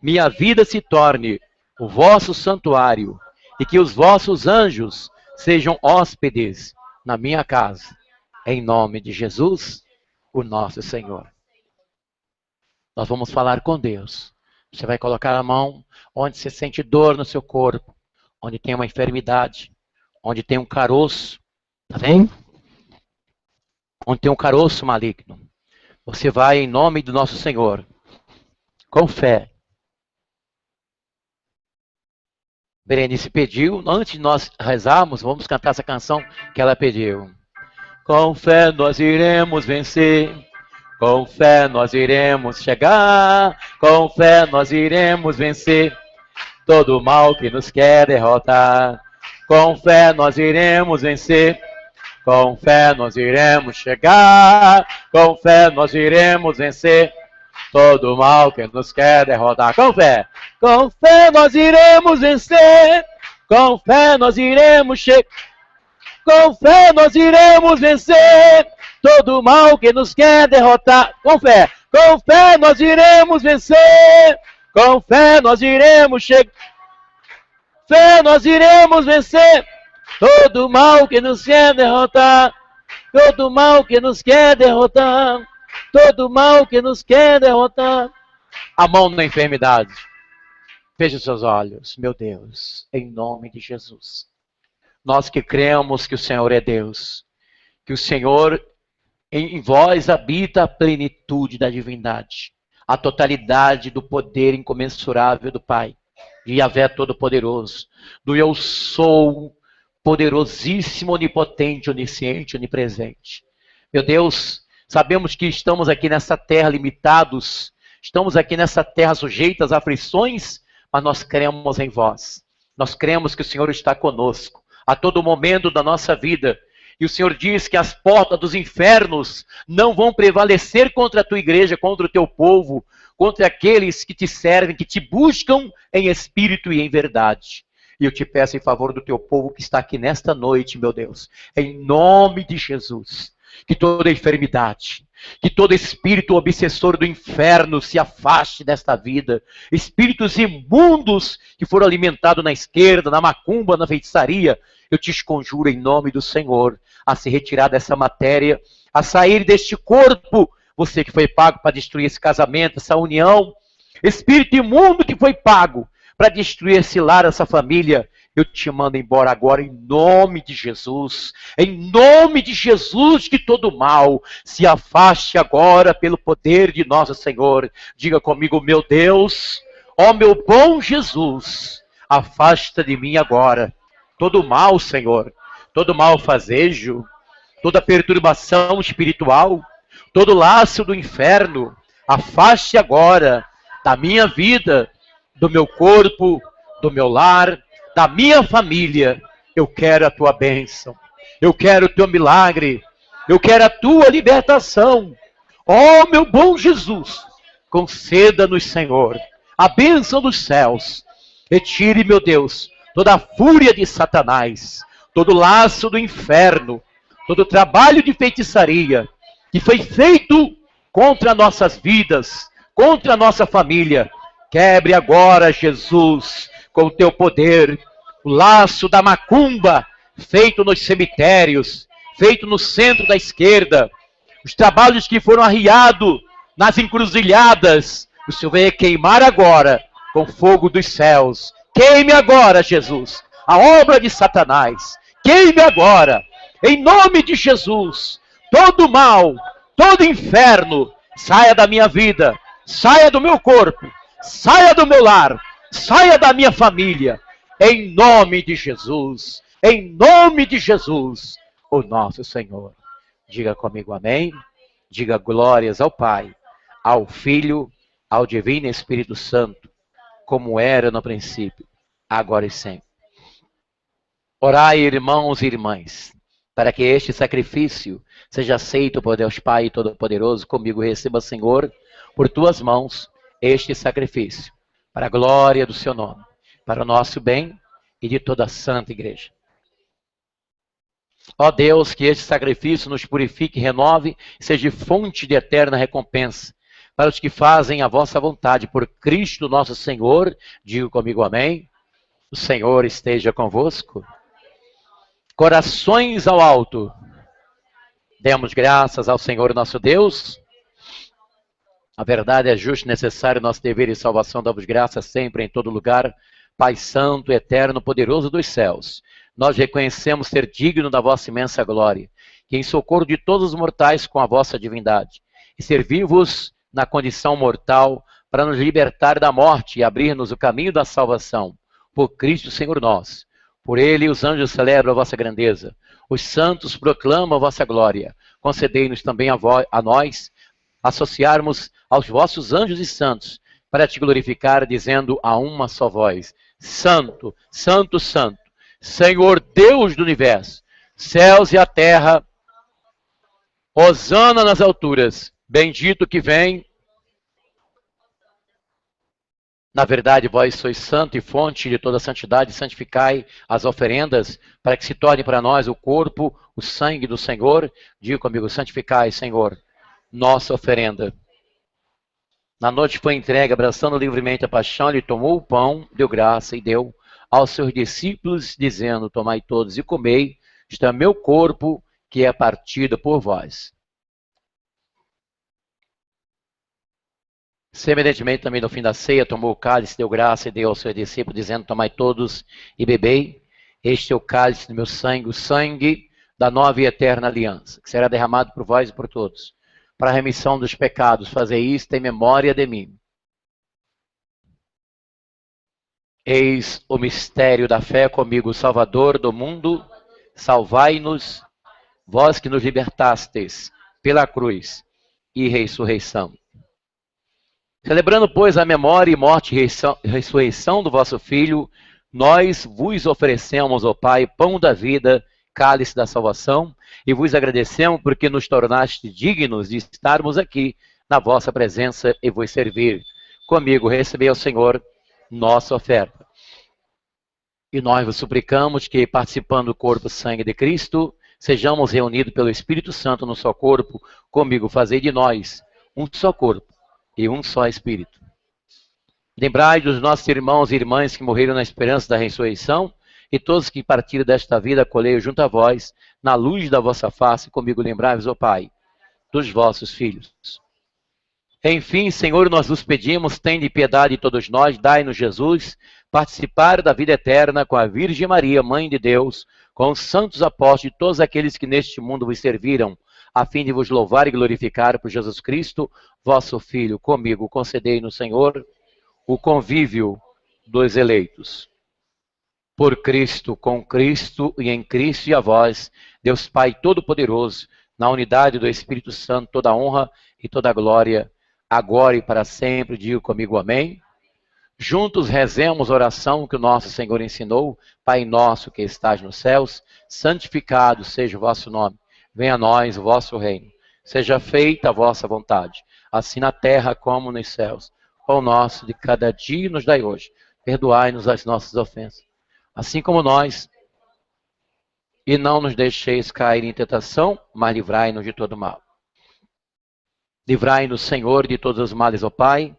minha vida se torne o vosso santuário e que os vossos anjos sejam hóspedes na minha casa. Em nome de Jesus, o nosso Senhor. Nós vamos falar com Deus. Você vai colocar a mão onde você sente dor no seu corpo, onde tem uma enfermidade, onde tem um caroço, tá vendo? Onde tem um caroço maligno. Você vai em nome do nosso Senhor, com fé. Berenice pediu, antes de nós rezarmos, vamos cantar essa canção que ela pediu. Com fé nós iremos vencer, com fé nós iremos chegar, com fé nós iremos vencer todo o mal que nos quer derrotar. Com fé nós iremos vencer, com fé nós iremos chegar, com fé nós iremos vencer todo o mal que nos quer derrotar. Com fé nós iremos vencer, com fé nós iremos chegar, com fé nós iremos vencer todo o mal que nos quer derrotar. Com fé nós iremos vencer, com fé nós iremos chegar, fé nós iremos vencer todo o mal que nos quer derrotar, todo o mal que nos quer derrotar, todo o mal que nos quer derrotar. A mão na enfermidade. Feche os seus olhos, meu Deus, em nome de Jesus. Nós que cremos que o Senhor é Deus, que o Senhor em vós habita a plenitude da divindade, a totalidade do poder incomensurável do Pai, de Yahvé Todo-Poderoso, do Eu Sou, poderosíssimo, onipotente, onisciente, onipresente. Meu Deus, sabemos que estamos aqui nessa terra limitados, estamos aqui nessa terra sujeitos a aflições, mas nós cremos em vós. Nós cremos que o Senhor está conosco a todo momento da nossa vida. E o Senhor diz que as portas dos infernos não vão prevalecer contra a tua igreja, contra o teu povo, contra aqueles que te servem, que te buscam em espírito e em verdade. E eu te peço em favor do teu povo que está aqui nesta noite, meu Deus, em nome de Jesus, que toda enfermidade, que todo espírito obsessor do inferno se afaste desta vida. Espíritos imundos que foram alimentados na esquerda, na macumba, na feitiçaria, eu te conjuro em nome do Senhor a se retirar dessa matéria, a sair deste corpo, você que foi pago para destruir esse casamento, essa união, espírito imundo que foi pago para destruir esse lar, essa família, eu te mando embora agora em nome de Jesus. Em nome de Jesus, que todo mal se afaste agora pelo poder de nosso Senhor. Diga comigo, meu Deus, ó meu bom Jesus, afasta de mim agora todo mal, Senhor, todo malfazejo, toda perturbação espiritual, todo laço do inferno, afaste agora da minha vida, do meu corpo, do meu lar, da minha família. Eu quero a tua bênção, eu quero o teu milagre, eu quero a tua libertação. Ó meu bom Jesus, conceda-nos, Senhor, a bênção dos céus. Retire, meu Deus, toda a fúria de Satanás, todo laço do inferno, todo trabalho de feitiçaria que foi feito contra nossas vidas, contra a nossa família. Quebre agora, Jesus, com o teu poder, o laço da macumba feito nos cemitérios, feito no centro da esquerda, os trabalhos que foram arriados nas encruzilhadas. O Senhor venha queimar agora com fogo dos céus. Queime agora, Jesus, a obra de Satanás. Queime agora, em nome de Jesus, todo mal, todo inferno, saia da minha vida, saia do meu corpo, saia do meu lar, saia da minha família, em nome de Jesus, em nome de Jesus, o nosso Senhor. Diga comigo amém, diga glórias ao Pai, ao Filho, ao Divino Espírito Santo, como era no princípio, agora e sempre. Orai, irmãos e irmãs, para que este sacrifício seja aceito por Deus Pai Todo-Poderoso. Comigo receba, Senhor, por tuas mãos, este sacrifício, para a glória do seu nome, para o nosso bem e de toda a santa igreja. Ó Deus, que este sacrifício nos purifique, renove, seja fonte de eterna recompensa para os que fazem a vossa vontade, por Cristo nosso Senhor. Digo comigo amém. O Senhor esteja convosco. Corações ao alto. Demos graças ao Senhor nosso Deus. A verdade é justo e necessário, nosso dever e salvação. Damos graças sempre, em todo lugar. Pai Santo, Eterno, Poderoso dos céus, nós reconhecemos ser digno da vossa imensa glória, que em socorro de todos os mortais com a vossa divindade, e servir-vos na condição mortal, para nos libertar da morte e abrir-nos o caminho da salvação, por Cristo Senhor nosso. Por ele os anjos celebram a vossa grandeza, os santos proclamam a vossa glória. Concedei-nos também a nós associarmos aos vossos anjos e santos, para te glorificar, dizendo a uma só voz: Santo, Santo, Santo, Senhor Deus do universo, céus e a terra, hosana nas alturas, bendito que vem. Na verdade, vós sois santo e fonte de toda santidade, santificai as oferendas, para que se torne para nós o corpo, o sangue do Senhor. Diga comigo: santificai, Senhor, nossa oferenda. Na noite foi entregue, abraçando livremente a paixão, ele tomou o pão, deu graça e deu aos seus discípulos, dizendo: tomai todos e comei, isto é meu corpo, que é partido por vós. Semelhantemente, também no fim da ceia, tomou o cálice, deu graça e deu aos seus discípulos, dizendo: tomai todos e bebei, este é o cálice do meu sangue, o sangue da nova e eterna aliança, que será derramado por vós e por todos, para a remissão dos pecados. Fazei isto em memória de mim. Eis o mistério da fé. Comigo, Salvador do mundo, salvai-nos, vós que nos libertastes pela cruz e ressurreição. Celebrando, pois, a memória e morte e ressurreição do vosso Filho, nós vos oferecemos, ó Pai, pão da vida, cálice da salvação, e vos agradecemos porque nos tornaste dignos de estarmos aqui na vossa presença e vos servir. Comigo, recebei ao Senhor nossa oferta. E nós vos suplicamos que, participando do corpo e sangue de Cristo, sejamos reunidos pelo Espírito Santo no só corpo. Comigo, fazei de nós um só corpo e um só Espírito. Lembrai dos nossos irmãos e irmãs que morreram na esperança da ressurreição, e todos que partiram desta vida, acolhei junto a vós, na luz da vossa face. Comigo lembrai-vos, ó Pai, dos vossos filhos. Enfim, Senhor, nós vos pedimos, tende piedade de todos nós, dai-nos, Jesus, participar da vida eterna com a Virgem Maria, Mãe de Deus, com os santos apóstolos e todos aqueles que neste mundo vos serviram, a fim de vos louvar e glorificar por Jesus Cristo, vosso Filho. Comigo, concedei-nos, Senhor, o convívio dos eleitos. por Cristo, com Cristo e em Cristo e a vós, Deus Pai Todo-Poderoso, na unidade do Espírito Santo, toda honra e toda glória, agora e para sempre. Digo comigo amém. Juntos rezemos a oração que o nosso Senhor ensinou. Pai nosso que estás nos céus, santificado seja o vosso nome. Venha a nós o vosso reino. Seja feita a vossa vontade, assim na terra como nos céus. O pão nosso de cada dia nos dai hoje. Perdoai-nos as nossas ofensas, assim como nós. E não nos deixeis cair em tentação, mas livrai-nos de todo mal. Livrai-nos, Senhor, de todos os males, ó Pai.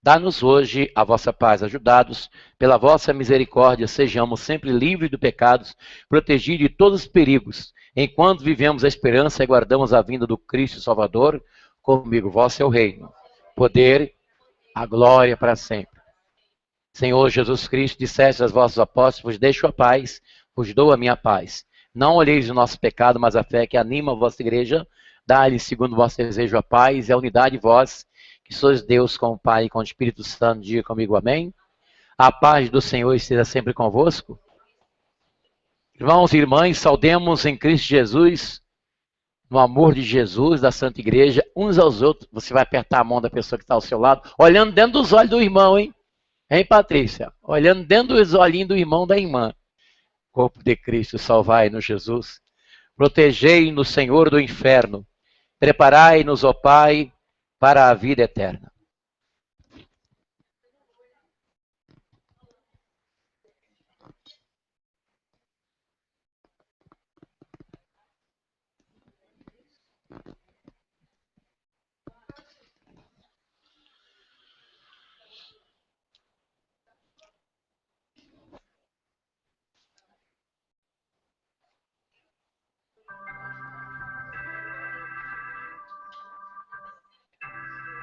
Dá-nos hoje a vossa paz, ajudados pela vossa misericórdia, sejamos sempre livres do pecado, protegidos de todos os perigos, enquanto vivemos a esperança e guardamos a vinda do Cristo Salvador. Comigo, vosso é o reino, poder, a glória para sempre. Senhor Jesus Cristo, disseste aos vossos apóstolos: vos deixo a paz, vos dou a minha paz. Não olheis o nosso pecado, mas a fé que anima a vossa igreja. Dá-lhe, segundo o vosso desejo, a paz e a unidade de vós, que sois Deus com o Pai e com o Espírito Santo. Diga comigo amém. A paz do Senhor esteja sempre convosco. Irmãos e irmãs, saudemos em Cristo Jesus, no amor de Jesus, da Santa Igreja, uns aos outros. Você vai apertar a mão da pessoa que está ao seu lado, olhando dentro dos olhos do irmão, hein? Hein, Patrícia? Olhando dentro dos olhinhos do irmão da irmã. Corpo de Cristo, salvai-nos, Jesus. Protegei-nos, Senhor, do inferno. Preparai-nos, ó Pai, para a vida eterna.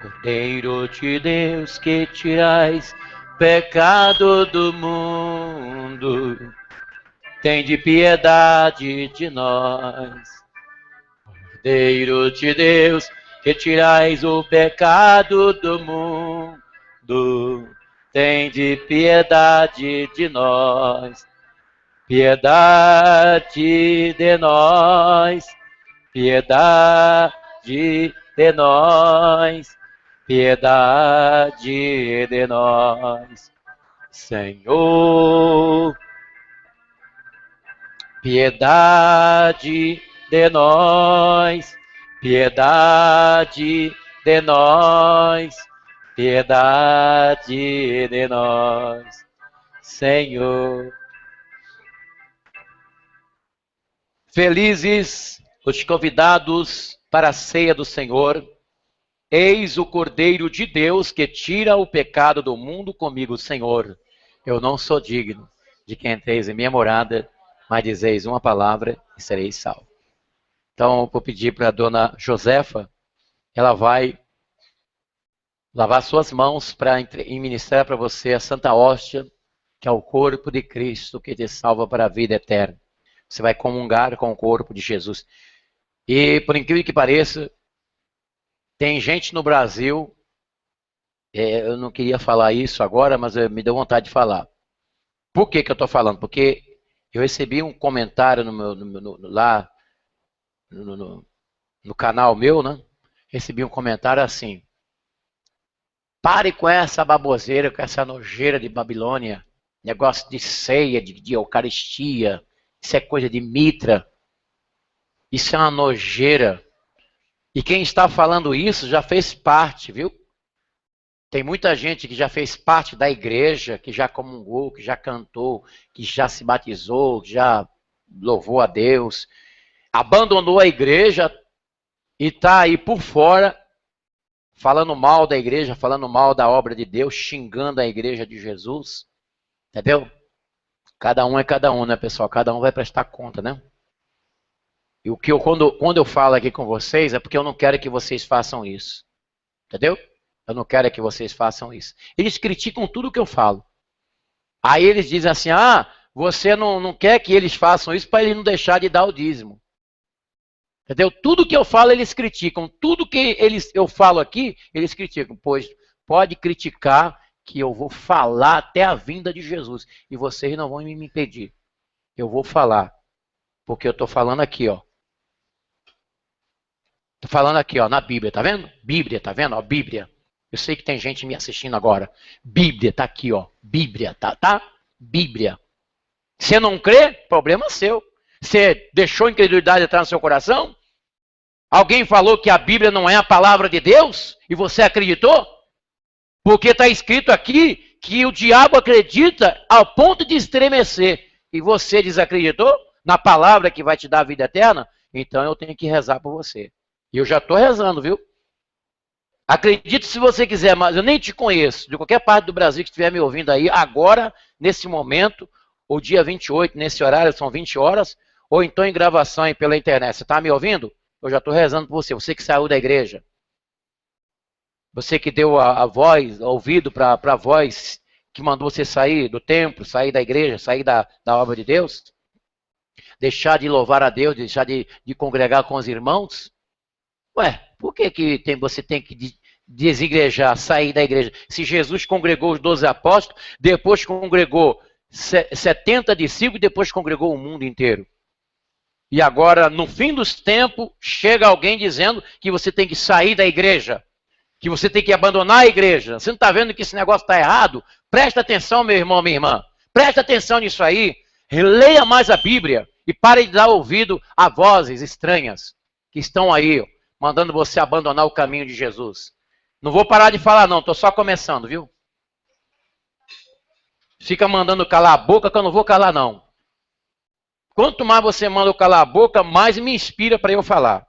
Cordeiro de Deus, que tirais pecado do mundo, tende piedade de nós. Cordeiro de Deus, que tirais o pecado do mundo, tende piedade de nós. Piedade de nós, piedade de nós, piedade de nós, Senhor. Piedade de nós, piedade de nós, piedade de nós, Senhor. Felizes os convidados para a ceia do Senhor. Eis o Cordeiro de Deus que tira o pecado do mundo. Comigo, Senhor. Eu não sou digno de que entreis em minha morada, mas dizeis uma palavra e sereis salvos. Então, vou pedir para a dona Josefa, ela vai lavar suas mãos para ministrar para você a Santa Hóstia, que é o corpo de Cristo que te salva para a vida eterna. Você vai comungar com o corpo de Jesus. E, por incrível que pareça, tem gente no Brasil, eu não queria falar isso agora, mas me deu vontade de falar. Por que eu estou falando? Porque eu recebi um comentário lá no canal meu, né? Recebi um comentário assim: pare com essa baboseira, com essa nojeira de Babilônia, negócio de ceia, de Eucaristia, isso é coisa de mitra, isso é uma nojeira. E quem está falando isso já fez parte, viu? Tem muita gente que já fez parte da igreja, que já comungou, que já cantou, que já se batizou, que já louvou a Deus, abandonou a igreja e está aí por fora, falando mal da igreja, falando mal da obra de Deus, xingando a igreja de Jesus. Entendeu? Cada um é cada um, né, pessoal? Cada um vai prestar conta, né? E o que quando eu falo aqui com vocês é porque eu não quero que vocês façam isso. Entendeu? Eu não quero que vocês façam isso. Eles criticam tudo que eu falo. Aí eles dizem assim: ah, você não quer que eles façam isso para eles não deixar de dar o dízimo. Entendeu? Tudo que eu falo eles criticam. Tudo que eu falo aqui, eles criticam. Pois pode criticar que eu vou falar até a vinda de Jesus. E vocês não vão me impedir. Eu vou falar. Porque eu estou falando aqui, ó. Estou falando aqui, ó, na Bíblia, tá vendo? Bíblia, tá vendo? Ó, Bíblia. Eu sei que tem gente me assistindo agora. Bíblia, tá aqui, ó. Bíblia, tá? Bíblia. Você não crê? Problema seu. Você deixou a incredulidade entrar no seu coração? Alguém falou que a Bíblia não é a palavra de Deus? E você acreditou? Porque está escrito aqui que o diabo acredita ao ponto de estremecer. E você desacreditou na palavra que vai te dar a vida eterna? Então eu tenho que rezar por você. E eu já estou rezando, viu? Acredite se você quiser, mas eu nem te conheço. De qualquer parte do Brasil que estiver me ouvindo aí, agora, nesse momento, ou dia 28, nesse horário, são 20 horas, ou então em gravação aí pela internet. Você está me ouvindo? Eu já estou rezando por você. Você que saiu da igreja. Você que deu a voz, ouvido para a voz que mandou você sair do templo, sair da igreja, sair da obra de Deus. Deixar de louvar a Deus, deixar de congregar com os irmãos. Ué, por que você tem que desigrejar, sair da igreja? Se Jesus congregou os 12 apóstolos, depois congregou 70 discípulos e depois congregou o mundo inteiro. E agora, no fim dos tempos, chega alguém dizendo que você tem que sair da igreja, que você tem que abandonar a igreja. Você não está vendo que esse negócio está errado? Presta atenção, meu irmão, minha irmã. Presta atenção nisso aí. Leia mais a Bíblia e pare de dar ouvido a vozes estranhas que estão aí, mandando você abandonar o caminho de Jesus. Não vou parar de falar não, estou só começando, viu? Fica mandando calar a boca que eu não vou calar não. Quanto mais você manda eu calar a boca, mais me inspira para eu falar.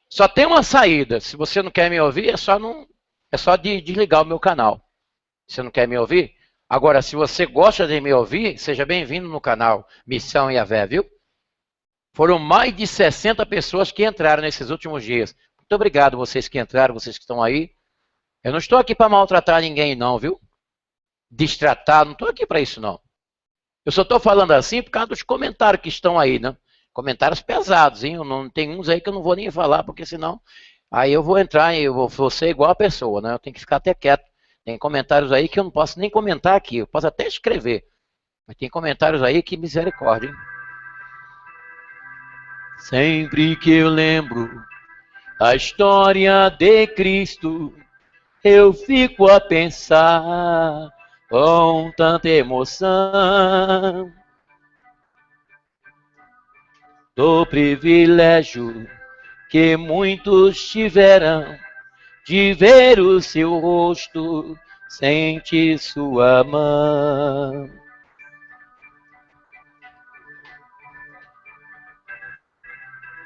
Só tem uma saída. Se você não quer me ouvir, é só desligar o meu canal. Você não quer me ouvir? Agora, se você gosta de me ouvir, seja bem-vindo no canal Missão Yahvé, viu? Foram mais de 60 pessoas que entraram nesses últimos dias. Muito obrigado vocês que entraram, vocês que estão aí. Eu não estou aqui para maltratar ninguém não, viu? Destratar, não estou aqui para isso não. Eu só estou falando assim por causa dos comentários que estão aí, né? Comentários pesados, hein? Não, tem uns aí que eu não vou nem falar, porque senão aí eu vou entrar e eu vou ser igual a pessoa, né? Eu tenho que ficar até quieto. Tem comentários aí que eu não posso nem comentar aqui, eu posso até escrever. Mas tem comentários aí que misericórdia, hein? Sempre que eu lembro a história de Cristo, eu fico a pensar com tanta emoção do privilégio que muitos tiveram de ver o seu rosto, sentir sua mão.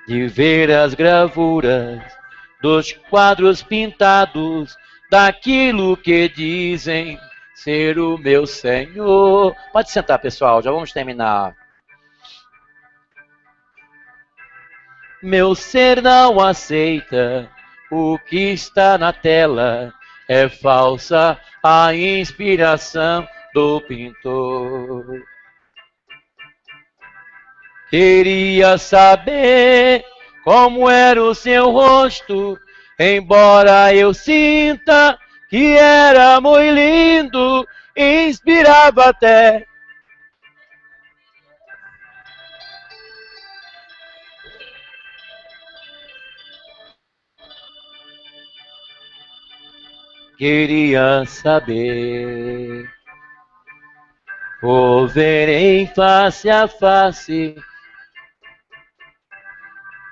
De ver as gravuras dos quadros pintados, daquilo que dizem ser o meu Senhor. Pode sentar, pessoal, já vamos terminar. Meu ser não aceita o que está na tela, é falsa a inspiração do pintor. Queria saber como era o seu rosto, embora eu sinta que era muito lindo, inspirava até. Queria saber, o verei face a face,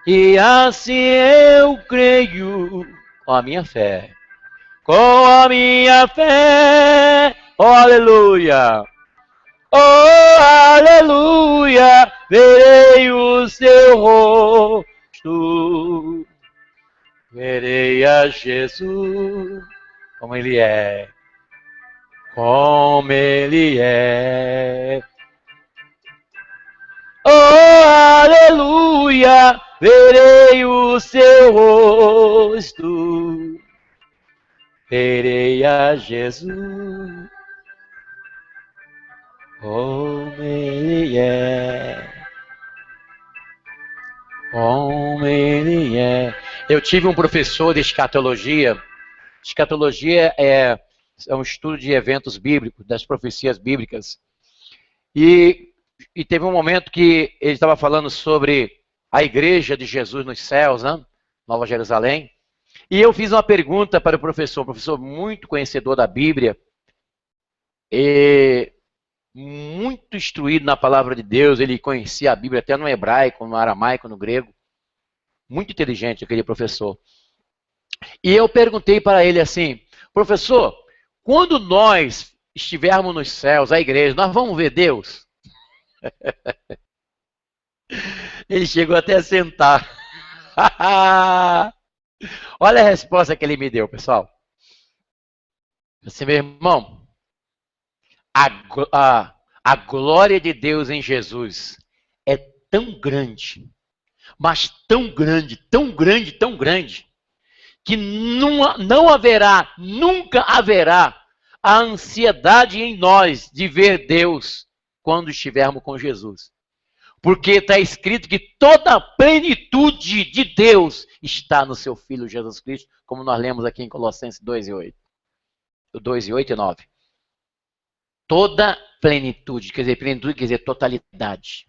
e assim eu creio com a minha fé. Com a minha fé, oh aleluia, oh aleluia, verei o seu rosto, verei a Jesus como ele é, como ele é. Oh aleluia, verei o seu rosto, verei a Jesus como ele é, como ele é. Eu tive um professor de escatologia Escatologia é um estudo de eventos bíblicos, das profecias bíblicas. E teve um momento que ele estava falando sobre a igreja de Jesus nos céus, né? Nova Jerusalém. E eu fiz uma pergunta para o professor muito conhecedor da Bíblia, e muito instruído na palavra de Deus, ele conhecia a Bíblia até no hebraico, no aramaico, no grego. Muito inteligente aquele professor. E eu perguntei para ele assim, professor, quando nós estivermos nos céus, a igreja, nós vamos ver Deus? Ele chegou até a sentar. Olha a resposta que ele me deu, pessoal. Assim, meu irmão, a glória de Deus em Jesus é tão grande, mas tão grande, tão grande, tão grande, que não haverá, nunca haverá a ansiedade em nós de ver Deus quando estivermos com Jesus. Porque está escrito que toda a plenitude de Deus está no seu Filho Jesus Cristo, como nós lemos aqui em Colossenses 2:8. 2:8 e 9. Toda plenitude quer dizer totalidade,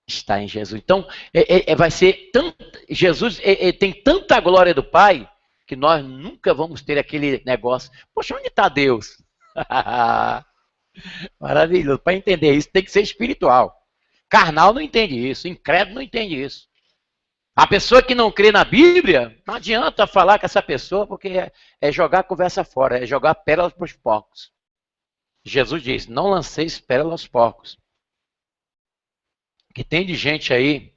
está em Jesus. Então, vai ser tanto, Jesus tem tanta glória do Pai, que nós nunca vamos ter aquele negócio, poxa, onde está Deus? Maravilhoso. Para entender isso, tem que ser espiritual. Carnal não entende isso, incrédulo não entende isso. A pessoa que não crê na Bíblia, não adianta falar com essa pessoa, porque é jogar a conversa fora, é jogar pérolas para os porcos. Jesus diz, não lanceis pérolas aos porcos. Que tem de gente aí.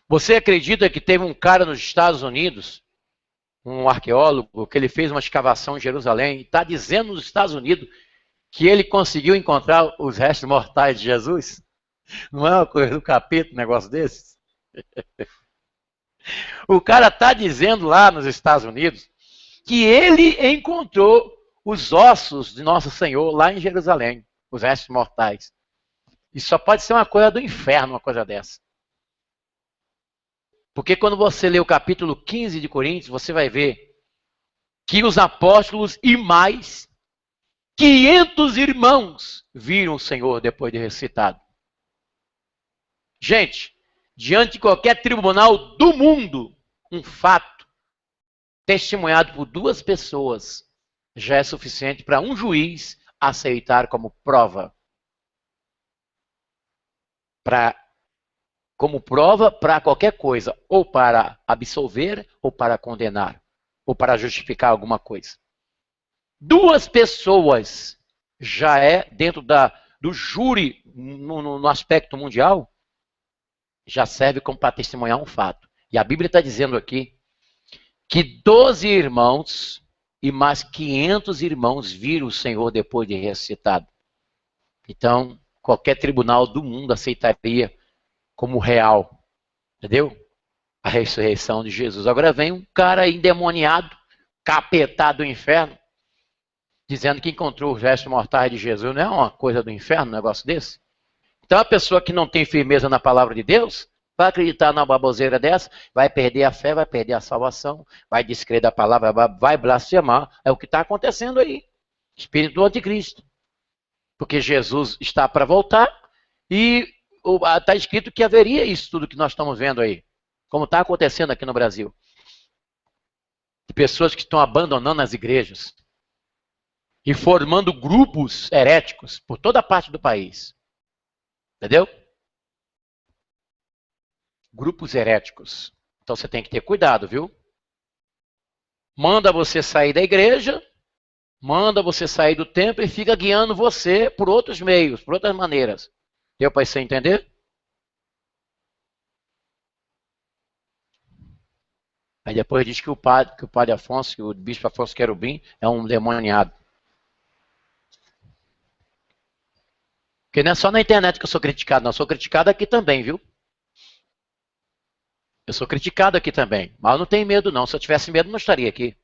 Você acredita que teve um cara nos Estados Unidos, um arqueólogo, que ele fez uma escavação em Jerusalém, e está dizendo nos Estados Unidos que ele conseguiu encontrar os restos mortais de Jesus? Não é uma coisa do capeta um negócio desses? O cara está dizendo lá nos Estados Unidos que ele encontrou os ossos de Nosso Senhor lá em Jerusalém, os restos mortais. Isso só pode ser uma coisa do inferno, uma coisa dessa. Porque quando você lê o capítulo 15 de Coríntios, você vai ver que os apóstolos e mais 500 irmãos viram o Senhor depois de ressuscitado. Gente, diante de qualquer tribunal do mundo, um fato testemunhado por 2 pessoas já é suficiente para um juiz aceitar como prova. Como prova para qualquer coisa, ou para absolver, ou para condenar, ou para justificar alguma coisa. 2 pessoas já é, dentro do júri, no aspecto mundial, já serve como para testemunhar um fato. E a Bíblia está dizendo aqui que 12 irmãos e mais 500 irmãos viram o Senhor depois de ressuscitado. Então, qualquer tribunal do mundo aceitaria como real, entendeu? A ressurreição de Jesus. Agora vem um cara endemoniado, capetado do inferno, dizendo que encontrou os restos mortais de Jesus. Não é uma coisa do inferno um negócio desse? Então a pessoa que não tem firmeza na palavra de Deus, vai acreditar numa baboseira dessa, vai perder a fé, vai perder a salvação, vai descrer da palavra, vai blasfemar. É o que está acontecendo aí. Espírito do anticristo. Porque Jesus está para voltar e está escrito que haveria isso tudo que nós estamos vendo aí. Como está acontecendo aqui no Brasil. De pessoas que estão abandonando as igrejas e formando grupos heréticos por toda parte do país. Entendeu? Grupos heréticos. Então você tem que ter cuidado, viu? Manda você sair da igreja, manda você sair do templo e fica guiando você por outros meios, por outras maneiras. Deu para você entender? Aí depois diz que o padre Afonso, que o bispo Afonso Querubim, é um demoniado. Porque não é só na internet que eu sou criticado, não. Eu sou criticado aqui também, viu? Eu sou criticado aqui também. Mas eu não tenho medo, não. Se eu tivesse medo, não estaria aqui.